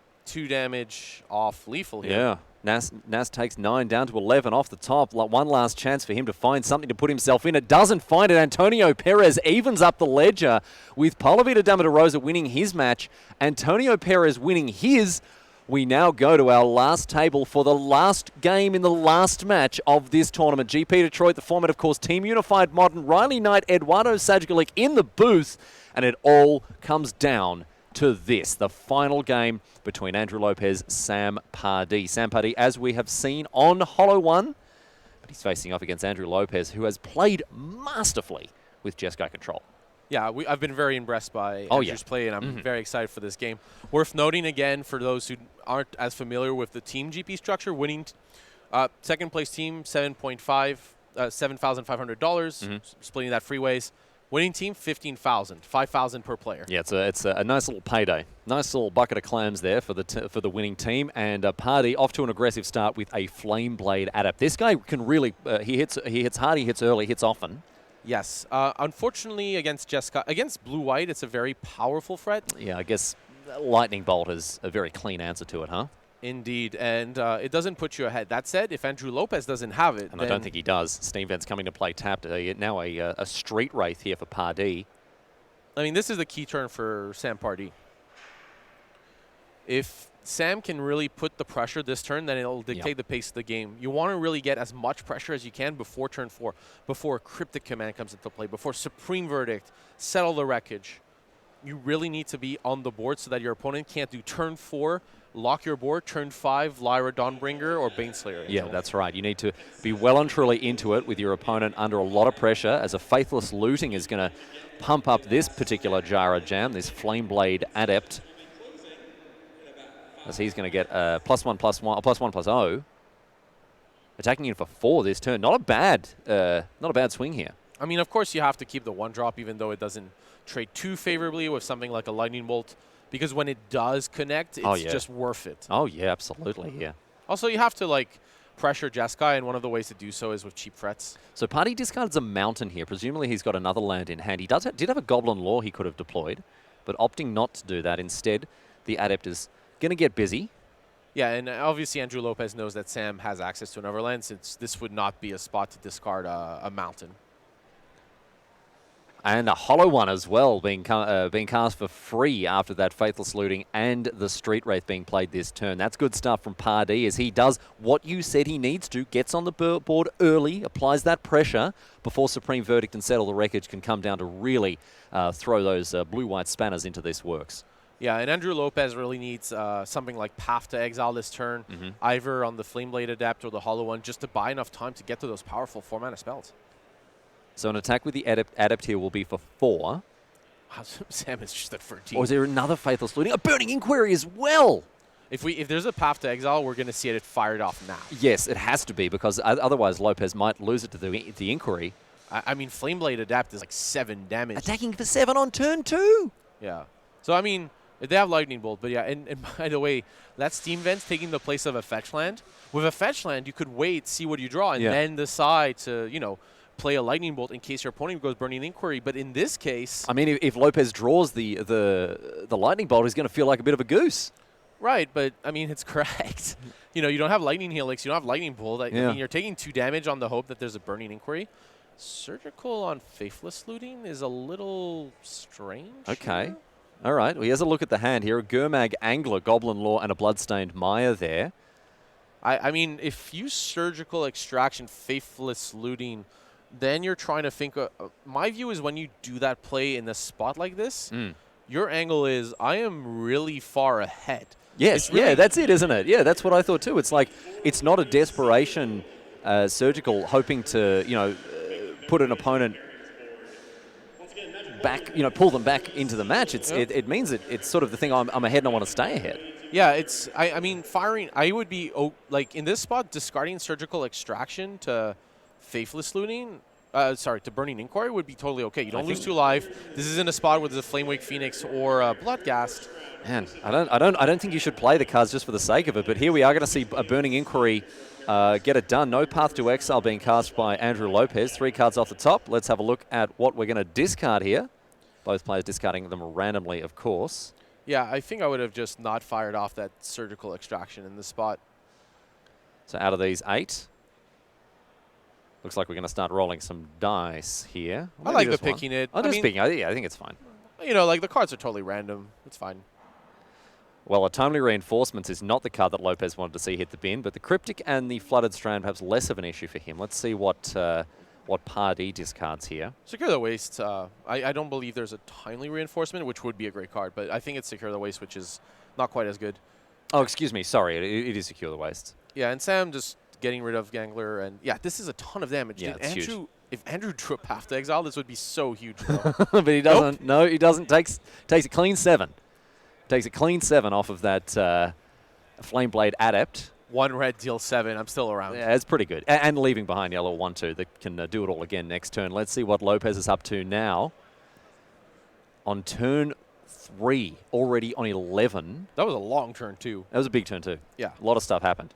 damage off lethal here. Yeah. Nas takes 9 down to 11 off the top. One last chance for him to find something to put himself in. It doesn't find it. Antonio Perez evens up the ledger with Polavita Damarosa winning his match. Antonio Perez winning his. We now go to our last table for the last game in the last match of this tournament. GP Detroit, the format, of course, Team Unified Modern, Riley Knight, Eduardo Sajgalik in the booth, and it all comes down to this, the final game between Andrew Lopez, Sam Pardee. Sam Pardee, as we have seen on Hollow 1, but he's facing off against Andrew Lopez, who has played masterfully with Jeskai Control. Yeah, I've been very impressed by Andrew's play, and I'm very excited for this game. Worth noting again, for those who aren't as familiar with the team GP structure, winning second place team, $7,500, splitting that freeways. Winning team, $15,000, $5,000 per player. Yeah, it's a nice little payday. Nice little bucket of clams there for the winning team. And Pardee off to an aggressive start with a Flame Blade Adept. This guy can really he hits hard, he hits early, hits often. Yes. Unfortunately, against blue-white, it's a very powerful threat. Yeah, I guess Lightning Bolt is a very clean answer to it, huh? Indeed, and it doesn't put you ahead. That said, if Andrew Lopez doesn't have it, and I don't think he does. Steam Vent's coming to play tapped. Now a Street Wraith here for Pardee. I mean, this is the key turn for Sam Pardee. If Sam can really put the pressure this turn, then it'll dictate the pace of the game. You want to really get as much pressure as you can before turn 4, before Cryptic Command comes into play, before Supreme Verdict, settle the wreckage. You really need to be on the board so that your opponent can't do turn 4, lock your board, turn 5, Lyra Dawnbringer, or Baneslayer. Yeah, that's right. You need to be well and truly into it with your opponent under a lot of pressure, as a Faithless Looting is going to pump up this particular Jara Jam, this Flameblade Adept. As he's going to get a +1/+0. Attacking in for 4 this turn. Not a bad swing here. I mean, of course, you have to keep the 1-drop, even though it doesn't trade too favorably with something like a Lightning Bolt, because when it does connect, it's just worth it. Oh, yeah, absolutely, yeah. Also, you have to, pressure Jeskai, and one of the ways to do so is with cheap threats. So Pardee discards a Mountain here. Presumably he's got another land in hand. He did have a Goblin Lore he could have deployed, but opting not to do that. Instead, the Adept is going to get busy. Yeah, and obviously Andrew Lopez knows that Sam has access to another land, since this would not be a spot to discard a Mountain. And a Hollow One as well, being cast for free after that Faithless Looting and the Street Wraith being played this turn. That's good stuff from Pardee, as he does what you said he needs to, gets on the board early, applies that pressure before Supreme Verdict and Settle the Wreckage can come down to really throw those blue-white spanners into this works. Yeah, and Andrew Lopez really needs something like Path to Exile this turn, either on the Flameblade Adept or the Hollow One, just to buy enough time to get to those powerful 4-mana spells. So an attack with the Adept here will be for 4. Sam is just at 13. Or is there another Faithless Looting? A Burning Inquiry as well! If there's a Path to Exile, we're going to see it fired off now. Yes, it has to be, because otherwise Lopez might lose it to the Inquiry. I mean, Flameblade Adapt is 7 damage. Attacking for 7 on turn 2! Yeah. So, I mean, they have Lightning Bolt, but yeah, and by the way, that Steam Vent's taking the place of a fetch land. With a fetch land, you could wait, see what you draw, and then decide to, play a Lightning Bolt in case your opponent goes Burning Inquiry. But in this case, I mean, if Lopez draws the Lightning Bolt, he's going to feel like a bit of a goose. Right, but I mean, it's correct. You don't have Lightning Helix, you don't have Lightning Bolt. I mean, you're taking 2 damage on the hope that there's a Burning Inquiry. Surgical on Faithless Looting is a little strange. Okay. Here. All right. Well, he has a look at the hand here. A Gurmag Angler, Goblin Law, and a Bloodstained Maya there. I mean, if you Surgical Extraction, Faithless Looting, then you're trying to think. My view is when you do that play in a spot like this, your angle is, I am really far ahead. Yes, really, yeah, that's it, isn't it? Yeah, that's what I thought too. It's like, it's not a desperation Surgical hoping to, put an opponent back, pull them back into the match. It means that it's sort of the thing, I'm ahead and I want to stay ahead. Yeah, it's, I mean, firing, I would be, like, in this spot, discarding Surgical Extraction to Faithless Looting, to Burning Inquiry would be totally okay. You don't lose 2 life. This is in a spot where there's a Flamewake Phoenix or a Bloodghast. Man, I don't think you should play the cards just for the sake of it, but here we are going to see a Burning Inquiry get it done. No Path to Exile being cast by Andrew Lopez. 3 cards off the top. Let's have a look at what we're going to discard here. Both players discarding them randomly, of course. Yeah, I think I would have just not fired off that Surgical Extraction in this spot. So out of these 8, looks like we're going to start rolling some dice here. I like the picking it. I'm just picking. Yeah, I think it's fine. Like the cards are totally random. It's fine. Well, a Timely Reinforcements is not the card that Lopez wanted to see hit the bin, but the Cryptic and the Flooded Strand perhaps less of an issue for him. Let's see what Pardee discards here. Secure the Waste. I don't believe there's a Timely Reinforcement, which would be a great card, but I think it's Secure the Waste, which is not quite as good. Oh, excuse me. Sorry, it is Secure the Waste. Yeah, and Sam just getting rid of Gangler, and yeah, this is a ton of damage. Yeah, it's huge. If Andrew drew a Path to Exile, this would be so huge. But he doesn't. Nope. No, he doesn't. Takes a clean 7. Takes a clean 7 off of that Flameblade Adept. 1 red, deal 7. I'm still around. Yeah, it's pretty good. And leaving behind yellow 1/2 that can do it all again next turn. Let's see what Lopez is up to now. On turn 3, already on 11. That was a long turn, too. That was a big turn, too. Yeah. A lot of stuff happened.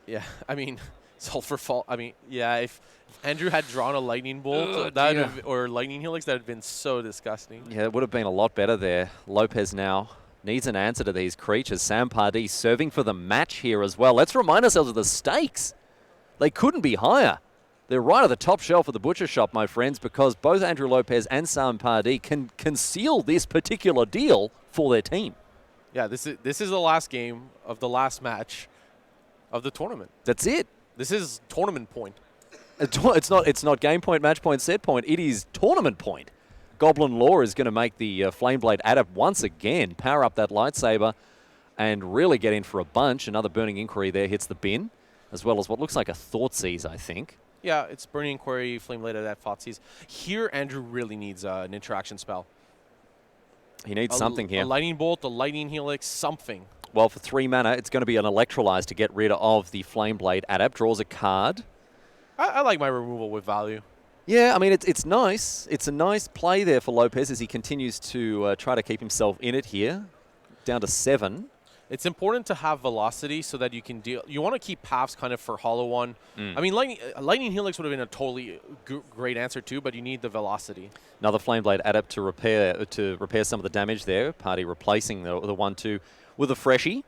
Yeah, I mean, Sulfur Fall. I mean, yeah, if Andrew had drawn a Lightning Bolt or Lightning Helix, that would have been so disgusting. Yeah, it would have been a lot better there. Lopez now needs an answer to these creatures. Sam Pardee serving for the match here as well. Let's remind ourselves of the stakes. They couldn't be higher. They're right at the top shelf of the butcher shop, my friends, because both Andrew Lopez and Sam Pardee can conceal this particular deal for their team. Yeah, this is the last game of the last match of the tournament. That's it. This is tournament point. It's not game point, match point, set point. It is tournament point. Goblin Law is going to make the Flameblade Adept once again power up that lightsaber and really get in for a bunch. Another Burning Inquiry there hits the bin, as well as what looks like a Thoughtseize, I think. Yeah, it's Burning Inquiry, Flameblade Adept, Thoughtseize. Here, Andrew really needs an interaction spell. He needs something here. A Lightning Bolt, a Lightning Helix, something. Well, for 3 mana, it's going to be an Electrolyze to get rid of the Flameblade Adept. Draws a card. I like my removal with value. Yeah, I mean, it's nice. It's a nice play there for Lopez as he continues to try to keep himself in it here. Down to 7. It's important to have velocity so that you can deal. You want to keep paths kind of for Hollow One. I mean, Lightning Helix would have been a totally great answer too, but you need the velocity. Another Flameblade Adept to repair some of the damage there. Pardee replacing the 1/2 with a freshie.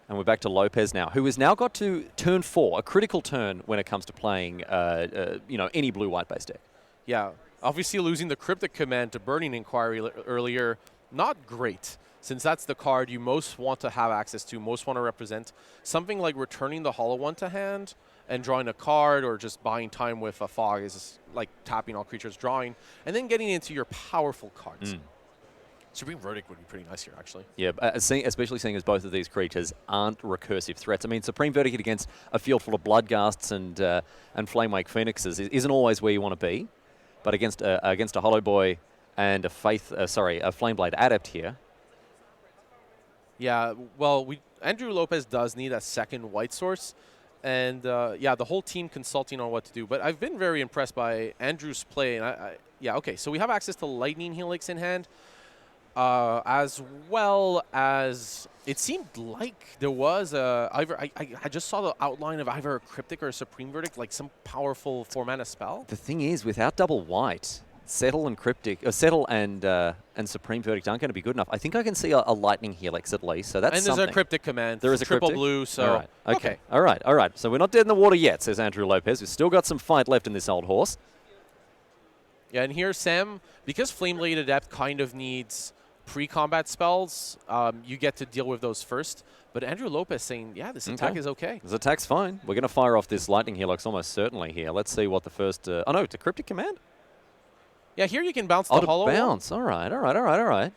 And we're back to Lopez now, who has now got to turn 4, a critical turn when it comes to playing, any blue-white base deck. Yeah, obviously losing the Cryptic Command to Burning Inquiry earlier, not great, since that's the card you most want to have access to, most want to represent. Something like returning the Hollow One to hand and drawing a card, or just buying time with a Fog is like tapping all creatures, drawing, and then getting into your powerful cards. Supreme Verdict would be pretty nice here, actually. Yeah, especially seeing as both of these creatures aren't recursive threats. I mean, Supreme Verdict against a field full of Bloodghasts and Flamewake Phoenixes isn't always where you want to be, but against a Hollow Boy and a Flameblade Adept here. Yeah, well, Andrew Lopez does need a second white source, and yeah, the whole team consulting on what to do. But I've been very impressed by Andrew's play. And yeah, okay, so we have access to Lightning Helix in hand. As well as it seemed like there was I just saw the outline of either a Cryptic or a Supreme Verdict, like some powerful 4-mana spell. The thing is, without double white, Settle and Cryptic, Settle and Supreme Verdict aren't going to be good enough. I think I can see a Lightning Helix at least, so that's and there's something. a Cryptic command. There is a triple Cryptic? blue, so... All right. Okay. All right. All right. So we're not dead in the water yet, says Andrew Lopez. We've still got some fight left in this old horse. Yeah, and here Sam, because Flameblade Adept kind of needs pre-combat spells, you get to deal with those first. But Andrew Lopez saying, yeah, this attack is okay. This attack's fine. We're going to fire off this Lightning Helix almost certainly here. Let's see what the first... oh, no, it's a Cryptic command? Yeah, here you can bounce the hollow. Bounce. All right, all right, all right, all right.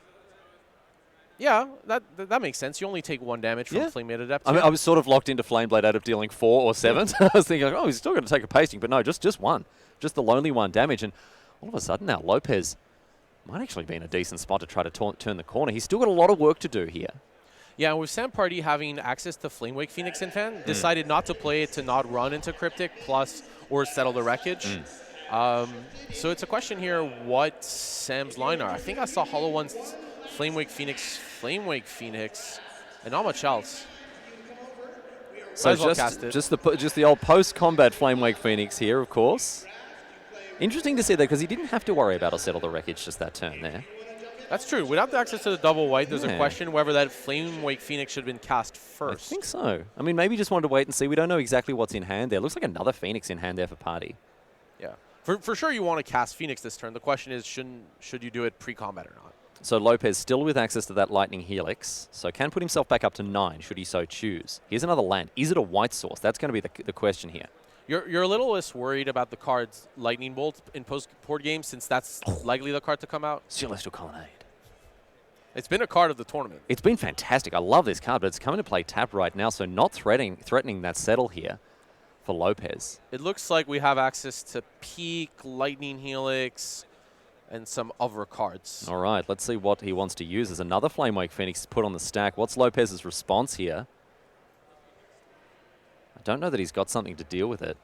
Yeah, that makes sense. You only take 1 damage from Flameblade Adept. I mean, I was sort of locked into Flameblade Adept dealing 4 or 7. I was thinking, oh, he's still going to take a pasting. But no, just 1. Just the lonely 1 damage. And all of a sudden now, Lopez might actually be in a decent spot to try to turn the corner. He's still got a lot of work to do here. Yeah, with Sam Party having access to Flamewake Phoenix in hand, decided not to play it to not run into Cryptic plus or settle the wreckage. So it's a question here what Sam's line are. I think I saw Hollow One's Flamewake Phoenix, and not much else. So well cast it. just the old post-combat Flamewake Phoenix here, of course. Interesting to see that because he didn't have to worry about a settle the wreckage just that turn there. That's true. Without the access to the double white, there's a question whether that Flamewake Phoenix should have been cast first. I think so. I mean, maybe just wanted to wait and see. We don't know exactly what's in hand there. Looks like another Phoenix in hand there for Party. Yeah. For sure you want to cast Phoenix this turn. The question is, should you do it pre-combat or not? So Lopez still with access to that Lightning Helix, so can put himself back up to 9 should he so choose. Here's another land. Is it a white source? That's going to be the question here. You're a little less worried about the card's Lightning Bolt in post-port games since that's likely the card to come out. Celestial Colonnade. It's been a card of the tournament. It's been fantastic. I love this card, but it's coming to play tap right now, so not threatening that settle here for Lopez. It looks like we have access to Peak, Lightning Helix, and some other cards. All right, let's see what he wants to use. There's another Flamewake Phoenix put on the stack. What's Lopez's response here? I don't know that he's got something to deal with it.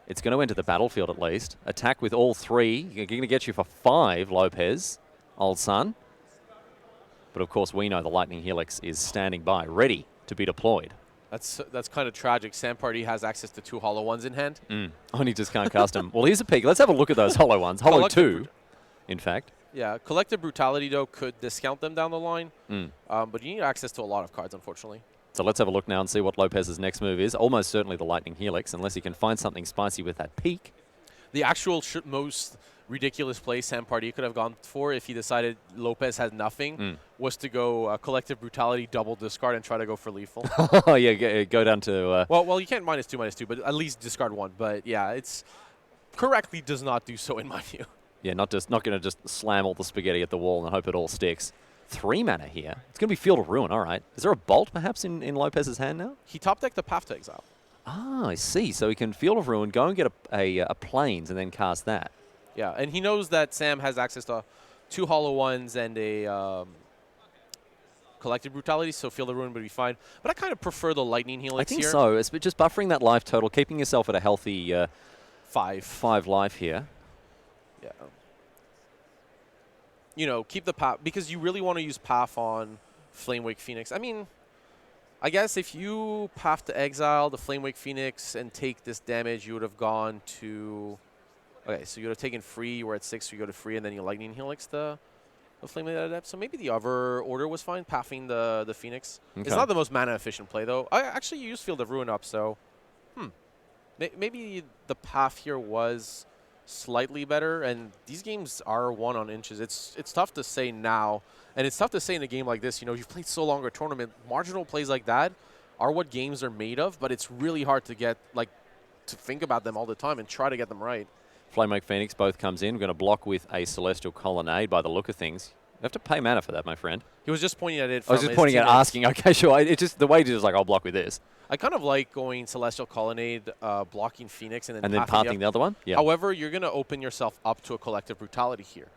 It's going to enter the battlefield at least. Attack with all 3. You're going to get you for 5, Lopez, old son. But of course, we know the Lightning Helix is standing by, ready to be deployed. That's kind of tragic. Sam Party has access to 2 Hollow Ones in hand. Only just can't cast them. Well, here's a peek. Let's have a look at those Hollow Ones. Hollow 2, in fact. Yeah, Collective Brutality, though, could discount them down the line. But you need access to a lot of cards, unfortunately. So let's have a look now and see what Lopez's next move is. Almost certainly the Lightning Helix, unless he can find something spicy with that peak. The actual most ridiculous play Sam Party could have gone for if he decided Lopez had nothing was to go Collective Brutality, double discard, and try to go for lethal. Oh, yeah, go down to... Well, you can't -2/-2, but at least discard 1. But, yeah, it's correctly does not do so in my view. Yeah, not going to just slam all the spaghetti at the wall and hope it all sticks. 3 mana here. It's going to be Field of Ruin, all right. Is there a Bolt, perhaps, in Lopez's hand now? He top-decked the Path to Exile. Ah, I see. So he can Field of Ruin, go and get a Plains, and then cast that. Yeah, and he knows that Sam has access to 2 Hollow Ones and a Collective Brutality, so Field of Ruin would be fine. But I kind of prefer the Lightning Helix here. I think so. It's just buffering that life total, keeping yourself at a healthy 5 life here. Yeah. You know, keep the Path, because you really want to use Path on Flamewake Phoenix. I mean, I guess if you Path to Exile the Flamewake Phoenix and take this damage, you would have gone to... Okay, so you would have taken free, you were at 6, so you go to free, and then you Lightning Helix the Flamewake Adept. So maybe the other order was fine, pathing the Phoenix. Okay. It's not the most mana-efficient play, though. I actually used Field of Ruin up, so... Maybe the path here was slightly better, and these games are won on inches. It's tough to say now, and it's tough to say in a game like this. You know, you've played so long a tournament. Marginal plays like that are what games are made of, but it's really hard to get, to think about them all the time and try to get them right. Flamewake Phoenix both comes in. We're going to block with a Celestial Colonnade by the look of things. You have to pay mana for that, my friend. He was just pointing at it. I was just pointing at asking. Okay, sure. It's just the way he was like, I'll block with this. I kind of like going Celestial Colonnade, blocking Phoenix, and then pathing the other one. Yeah. However, you're going to open yourself up to a Collective Brutality here.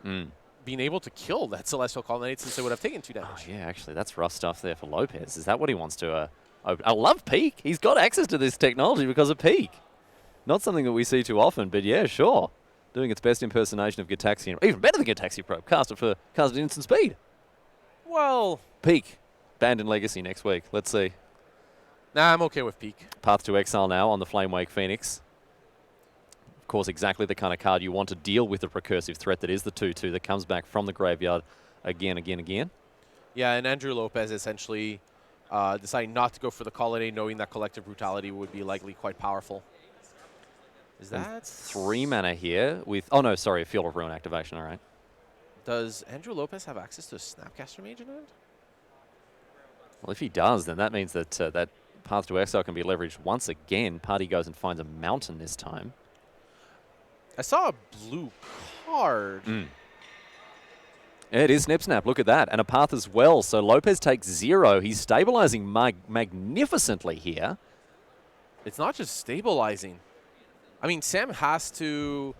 Being able to kill that Celestial Colonnade since it would have taken 2 damage. Oh, yeah, actually, that's rough stuff there for Lopez. Is that what he wants to open? I love Peak. He's got access to this technology because of Peak. Not something that we see too often, but yeah, sure. Doing its best impersonation of Gitaxian. Even better than Gitaxian Probe. Cast it instant speed. Well... Peak. Banned in Legacy next week. Let's see. Nah, I'm okay with Peak. Path to Exile now on the Flamewake Phoenix. of course, exactly the kind of card you want to deal with the recursive threat that is the 2/2 that comes back from the graveyard again. Yeah, and Andrew Lopez essentially deciding not to go for the Colonnade, knowing that Collective Brutality would be likely quite powerful. Is that 3 mana here with... Oh, no, sorry, a Field of Ruin activation, all right. Does Andrew Lopez have access to a Snapcaster Mage in hand? Well, if he does, then that means that that Path to Exile can be leveraged once again. Party goes and finds a mountain this time. I saw a blue card. Yeah, it is Snip Snap. Look at that. And a path as well. So Lopez takes 0. He's stabilizing magnificently here. It's not just stabilizing. I mean, Sam has to...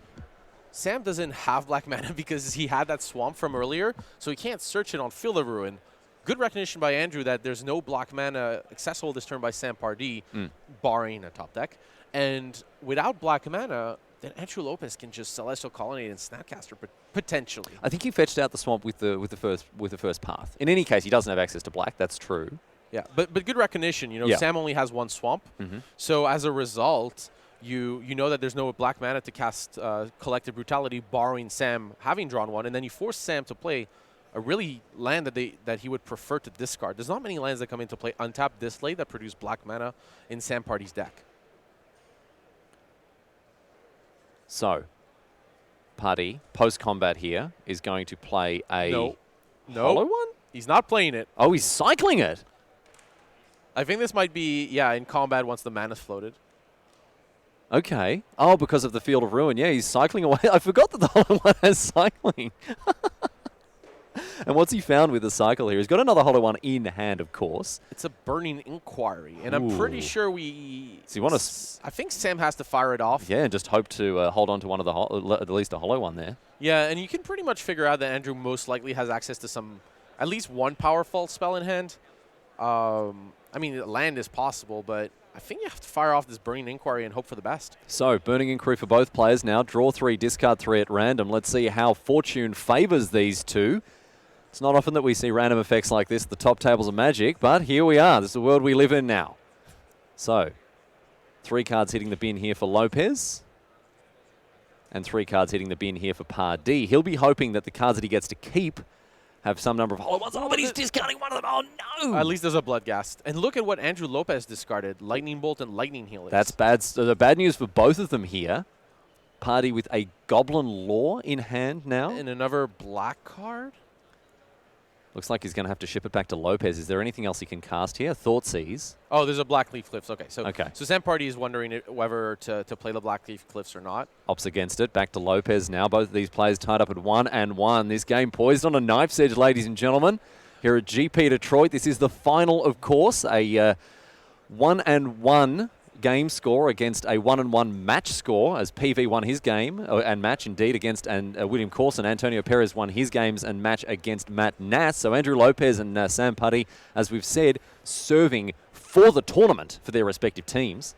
Sam doesn't have black mana because he had that swamp from earlier, so he can't search it on Field of Ruin. Good recognition by Andrew that there's no black mana accessible this turn by Sam Pardee, barring a top deck. And without black mana, then Andrew Lopez can just Celestial Colonnade and Snapcaster potentially. I think he fetched out the swamp with the first path. In any case, he doesn't have access to black. That's true. Yeah, but good recognition. You know, Sam only has 1 swamp, so as a result, you know that there's no black mana to cast Collective Brutality, borrowing Sam having drawn 1, and then you force Sam to play a really land that he would prefer to discard. There's not many lands that come into play untapped this late that produce black mana in Sam Party's deck. So, Party, post-combat here, is going to play a hollow one? He's not playing it. Oh, he's cycling it. I think this might be, in combat once the mana's floated. Okay. Oh, because of the Field of Ruin. Yeah, he's cycling away. I forgot that the hollow one has cycling. And what's he found with the cycle here? He's got another hollow one in hand, of course. It's a Burning Inquiry, and I'm pretty sure we... So you want to... I think Sam has to fire it off. Yeah, and just hope to hold on to one of the at least a hollow one there. Yeah, and you can pretty much figure out that Andrew most likely has access to at least one powerful spell in hand. I mean, land is possible, but I think you have to fire off this Burning Inquiry and hope for the best. So, Burning Inquiry for both players now. Draw 3, discard 3 at random. Let's see how fortune favors these two. It's not often that we see random effects like this at the top tables of Magic, but here we are. This is the world we live in now. So, 3 cards hitting the bin here for Lopez, and 3 cards hitting the bin here for Pardee. He'll be hoping that the cards that he gets to keep have some number of hollow ones. Oh, but he's discarding one of them. Oh, no! At least there's a Bloodghast. And look at what Andrew Lopez discarded. Lightning Bolt and Lightning Helix. That's bad. So the bad news for both of them here. Pardee with a Goblin Lore in hand now. And another black card? Looks like he's going to have to ship it back to Lopez. Is there anything else he can cast here? Thoughtseize. Oh, there's a Black Leaf Cliffs. Okay, so Sam Party is wondering whether to play the Black Leaf Cliffs or not. Opts against it. Back to Lopez now. Both of these players tied up at 1-1. This game poised on a knife's edge, ladies and gentlemen. Here at GP Detroit, this is the final, of course. A 1-1 game score against a 1-1 match score, as PV won his game and match indeed against William Corson. Antonio Perez won his games and match against Matt Nass. So Andrew Lopez and Sam Putty, as we've said, serving for the tournament for their respective teams.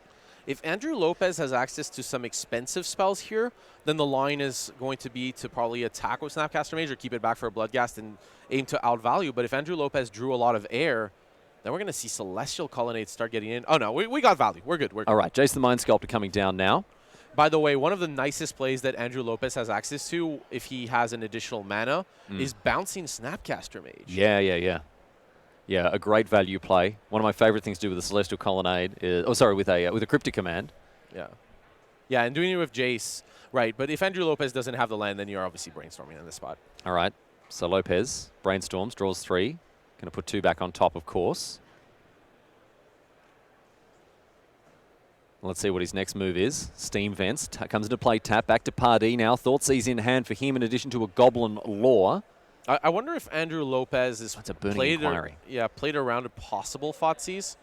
If Andrew Lopez has access to some expensive spells here, then the line is going to be to probably attack with Snapcaster Mage or keep it back for a Bloodghast and aim to outvalue. But if Andrew Lopez drew a lot of air, then we're going to see Celestial Colonnade start getting in. Oh, no, we got value. We're good. All right, Jace the Mind Sculptor coming down now. By the way, one of the nicest plays that Andrew Lopez has access to, if he has an additional mana, is bouncing Snapcaster Mage. Yeah, a great value play. One of my favorite things to do with the Celestial Colonnade is, with a Cryptic Command. Yeah, and doing it with Jace, right. But if Andrew Lopez doesn't have the land, then you're obviously brainstorming in this spot. All right, so Lopez brainstorms, draws 3. Going to put 2 back on top, of course. Let's see what his next move is. Steam Vents comes into play. Tap back to Pardee now. Thoughtseize in hand for him in addition to a Goblin Lore. I wonder if Andrew Lopez is played around a possible Thoughtseize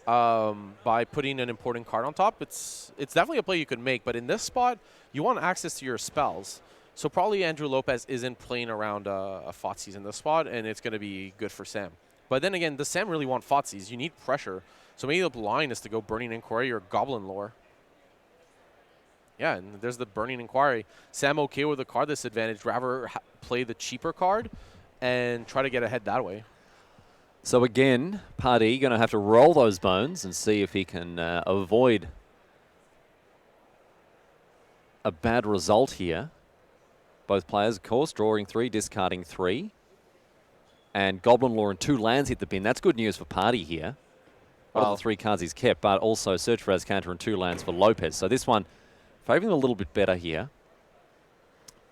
by putting an important card on top. It's definitely a play you could make, but in this spot, you want access to your spells. So probably Andrew Lopez isn't playing around a Thoughtseize in this spot, and it's going to be good for Sam. But then again, does Sam really want Thoughtseize? You need pressure. So maybe the line is to go Burning Inquiry or Goblin Lore. Yeah, and there's the Burning Inquiry. Sam okay with the card disadvantage, rather play the cheaper card and try to get ahead that way. So again, Pardee going to have to roll those bones and see if he can avoid a bad result here. Both players, of course, drawing 3, discarding 3. And Goblin Law and 2 lands hit the bin. That's good news for Party here. One of the 3 cards he's kept, but also Search for Azcanta and 2 lands for Lopez. So this one favouring him a little bit better here.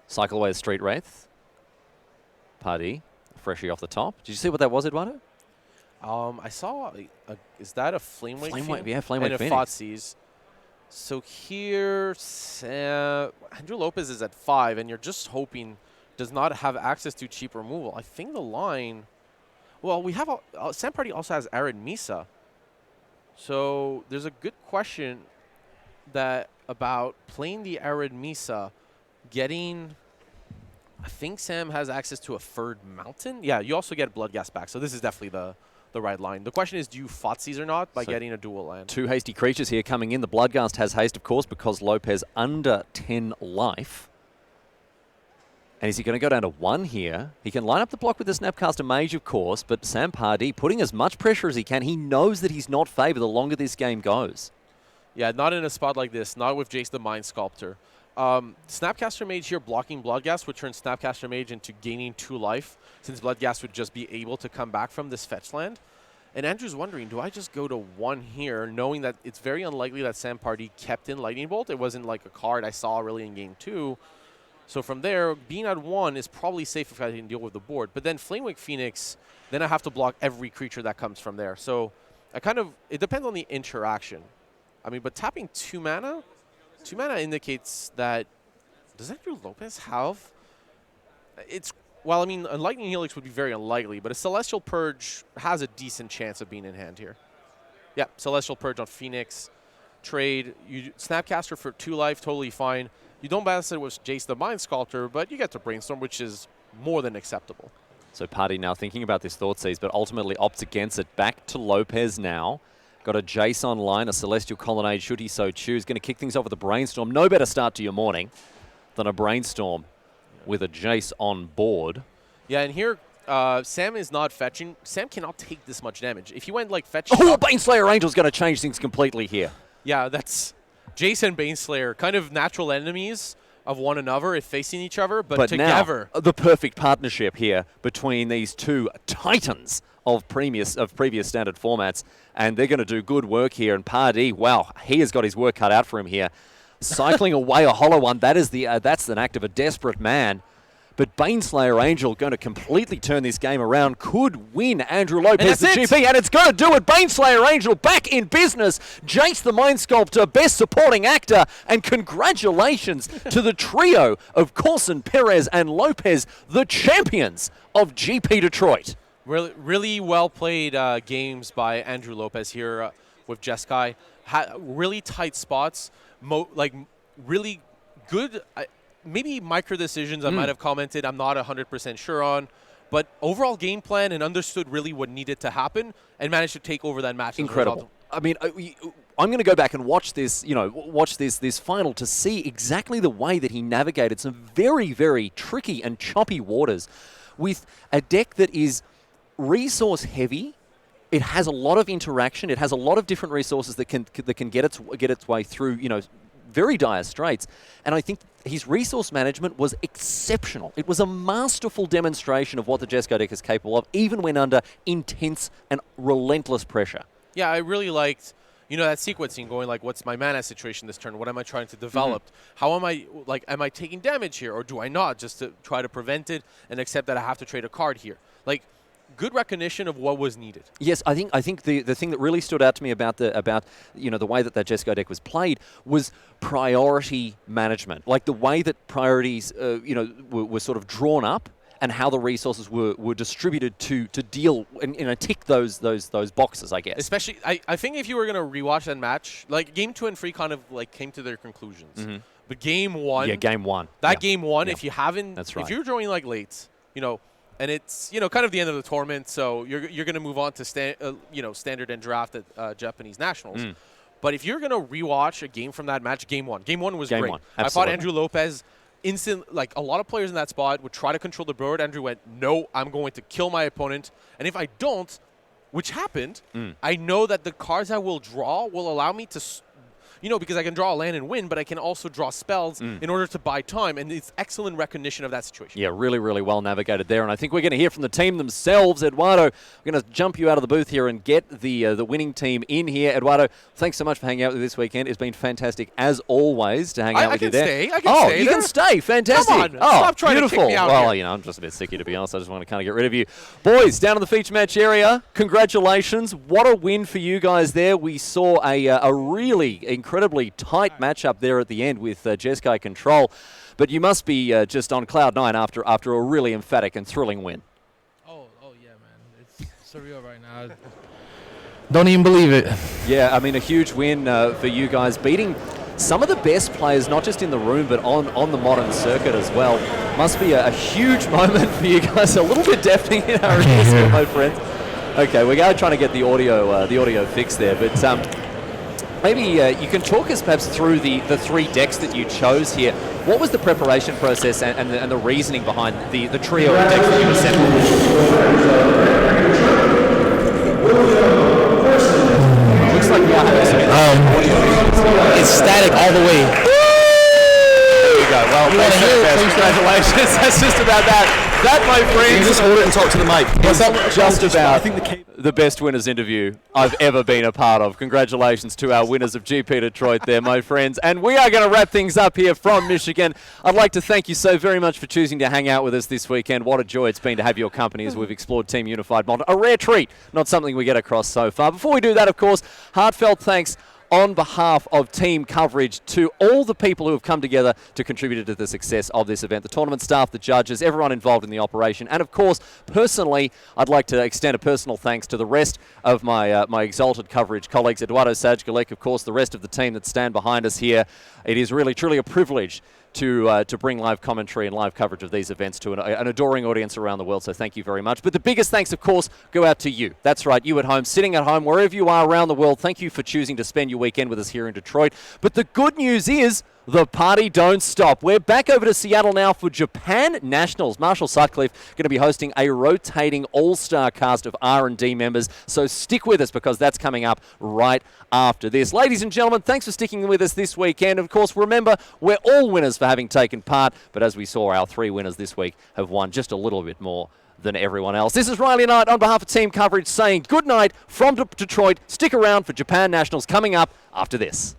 Cycle away the Street Wraith. Party, freshie off the top. Did you see what that was, Eduardo? I saw, is that a Flamewake? Yeah, Flamewake and a Thoughtseize. So here, Andrew Lopez is at 5, and you're just hoping does not have access to cheap removal. I think the line, well, we have, Sam Party also has Arid Misa. So there's a good question about playing the Arid Misa, getting, I think Sam has access to a Furred Mountain. Yeah, you also get Bloodghast back, so this is definitely the right line. The question is, do you Thoughtseize or not by getting a dual land? 2 hasty creatures here coming in. The Bloodghast has haste, of course, because Lopez under 10 life. And is he going to go down to 1 here? He can line up the block with the Snapcaster Mage, of course, but Sam Pardee putting as much pressure as he can. He knows that he's not favoured the longer this game goes. Yeah, not in a spot like this, not with Jace the Mind Sculptor. Snapcaster Mage here blocking Bloodghast would turn Snapcaster Mage into gaining 2 life, since Bloodghast would just be able to come back from this fetch land. And Andrew's wondering, do I just go to 1 here, knowing that it's very unlikely that Sam Pardee kept in Lightning Bolt? It wasn't like a card I saw really in Game 2. So from there, being at 1 is probably safe if I can deal with the board. But then Flamewake Phoenix, then I have to block every creature that comes from there. So it depends on the interaction. I mean, but tapping 2 mana indicates that, does Andrew Lopez have, well, I mean, a Lightning Helix would be very unlikely, but a Celestial Purge has a decent chance of being in hand here. Yeah, Celestial Purge on Phoenix, trade, you Snapcaster for 2 life, totally fine. You don't balance it with Jace the Mind Sculptor, but you get to Brainstorm, which is more than acceptable. So Party now thinking about this Thoughtseize, but ultimately opts against it. Back to Lopez now. Got a Jace online, a Celestial Colonnade should he so choose. Going to kick things off with a Brainstorm. No better start to your morning than a Brainstorm with a Jace on board. Yeah, and here Sam is not fetching. Sam cannot take this much damage. If he went like fetching... Oh, Baneslayer Angel's going to change things completely here. Yeah, that's... Jace and Baneslayer, kind of natural enemies of one another if facing each other, but together. Now, the perfect partnership here between these 2 titans of previous standard formats, and they're going to do good work here. And Pardee, wow, he has got his work cut out for him here. Cycling away a hollow one, that's an act of a desperate man. But Baneslayer Angel going to completely turn this game around. Could win Andrew Lopez the GP, and it's going to do it. Baneslayer Angel back in business. Jace the Mind Sculptor, best supporting actor. And congratulations to the trio of Corson, Perez, and Lopez, the champions of GP Detroit. Really well played games by Andrew Lopez here with Jeskai. Really tight spots, really good... maybe micro decisions I might have commented I'm not 100% sure on, but overall game plan and understood really what needed to happen and managed to take over that match. Incredible. I mean, I'm going to go back and watch this, watch this final to see exactly the way that he navigated some very, very tricky and choppy waters with a deck that is resource heavy. It has a lot of interaction. It has a lot of different resources that can get its way through, very dire straits. And I think his resource management was exceptional. It was a masterful demonstration of what the Jeskai deck is capable of, even when under intense and relentless pressure. Yeah, I really liked, that sequencing going like, what's my mana situation this turn? What am I trying to develop? How am I taking damage here or do I not? Just to try to prevent it and accept that I have to trade a card here. Good recognition of what was needed. Yes, I think the thing that really stood out to me about the way that Jeskai deck was played was priority management. Like the way that priorities were sort of drawn up and how the resources were distributed to deal and tick those boxes, I guess. Especially, I think if you were going to rewatch that match, Game 2 and 3 kind of came to their conclusions. But Game 1, yeah, Game 1, Game 1, if you haven't, that's right. If you're drawing late, and it's kind of the end of the tournament, so you're going to move on to standard and draft at Japanese nationals. But if you're going to rewatch a game from that match, Game 1 was great. I thought Andrew Lopez a lot of players in that spot would try to control the board. Andrew went, no, I'm going to kill my opponent, and if I don't, which happened, I know that the cards I will draw will allow me to because I can draw a land and win, but I can also draw spells in order to buy time, and it's excellent recognition of that situation. Yeah, really, really well navigated there, and I think we're going to hear from the team themselves. Eduardo, we're going to jump you out of the booth here and get the winning team in here. Eduardo, thanks so much for hanging out with us this weekend. It's been fantastic, as always, to hang out with you there. I can stay. You can stay. Fantastic. Come on, stop trying beautiful. to kick me out here. I'm just a bit sicky, to be honest. I just want to kind of get rid of you. Boys, down in the feature match area, congratulations. What a win for you guys there. We saw a really incredibly tight matchup there at the end with Jeskai Control. But you must be just on cloud nine after a really emphatic and thrilling win. Oh yeah, man. It's surreal right now. Don't even believe it. Yeah, I mean, a huge win for you guys, beating some of the best players, not just in the room, but on the modern circuit as well. Must be a huge moment for you guys. A little bit deafening in our ears, my friends. Okay, we're going to try to get the audio fixed there, but maybe you can talk us perhaps through the 3 decks that you chose here. What was the preparation process and the reasoning behind the trio of decks that you assembled? Looks like we are having some audio. It's static all the way. There you go. Well, congratulations. That's just about that. That, my friends, just hold it and talk to the mic. Just about the best winners interview I've ever been a part of. Congratulations to our winners of GP Detroit there, my friends. And we are going to wrap things up here from Michigan. I'd like to thank you so very much for choosing to hang out with us this weekend. What a joy it's been to have your company as we've explored Team Unified Mod. A rare treat, not something we get across so far. Before we do that, of course, heartfelt thanks on behalf of team coverage to all the people who have come together to contribute to the success of this event, the tournament staff, the judges, everyone involved in the operation, and of course, personally, I'd like to extend a personal thanks to the rest of my my exalted coverage colleagues, Eduardo Sajgalek, of course, the rest of the team that stand behind us here. It is really, truly a privilege to bring live commentary and live coverage of these events to an adoring audience around the world, so thank you very much. But the biggest thanks, of course, go out to you. That's right, you at home, sitting at home, wherever you are around the world. Thank you for choosing to spend your weekend with us here in Detroit. But the good news is the party don't stop. We're back over to Seattle now for Japan Nationals. Marshall Sutcliffe going to be hosting a rotating all-star cast of R&D members, so stick with us because that's coming up right after this. Ladies and gentlemen, thanks for sticking with us this weekend. Of course, remember, we're all winners for having taken part, but as we saw, our 3 winners this week have won just a little bit more than everyone else. This is Riley Knight on behalf of team coverage saying good night from Detroit. Stick around for Japan Nationals coming up after this.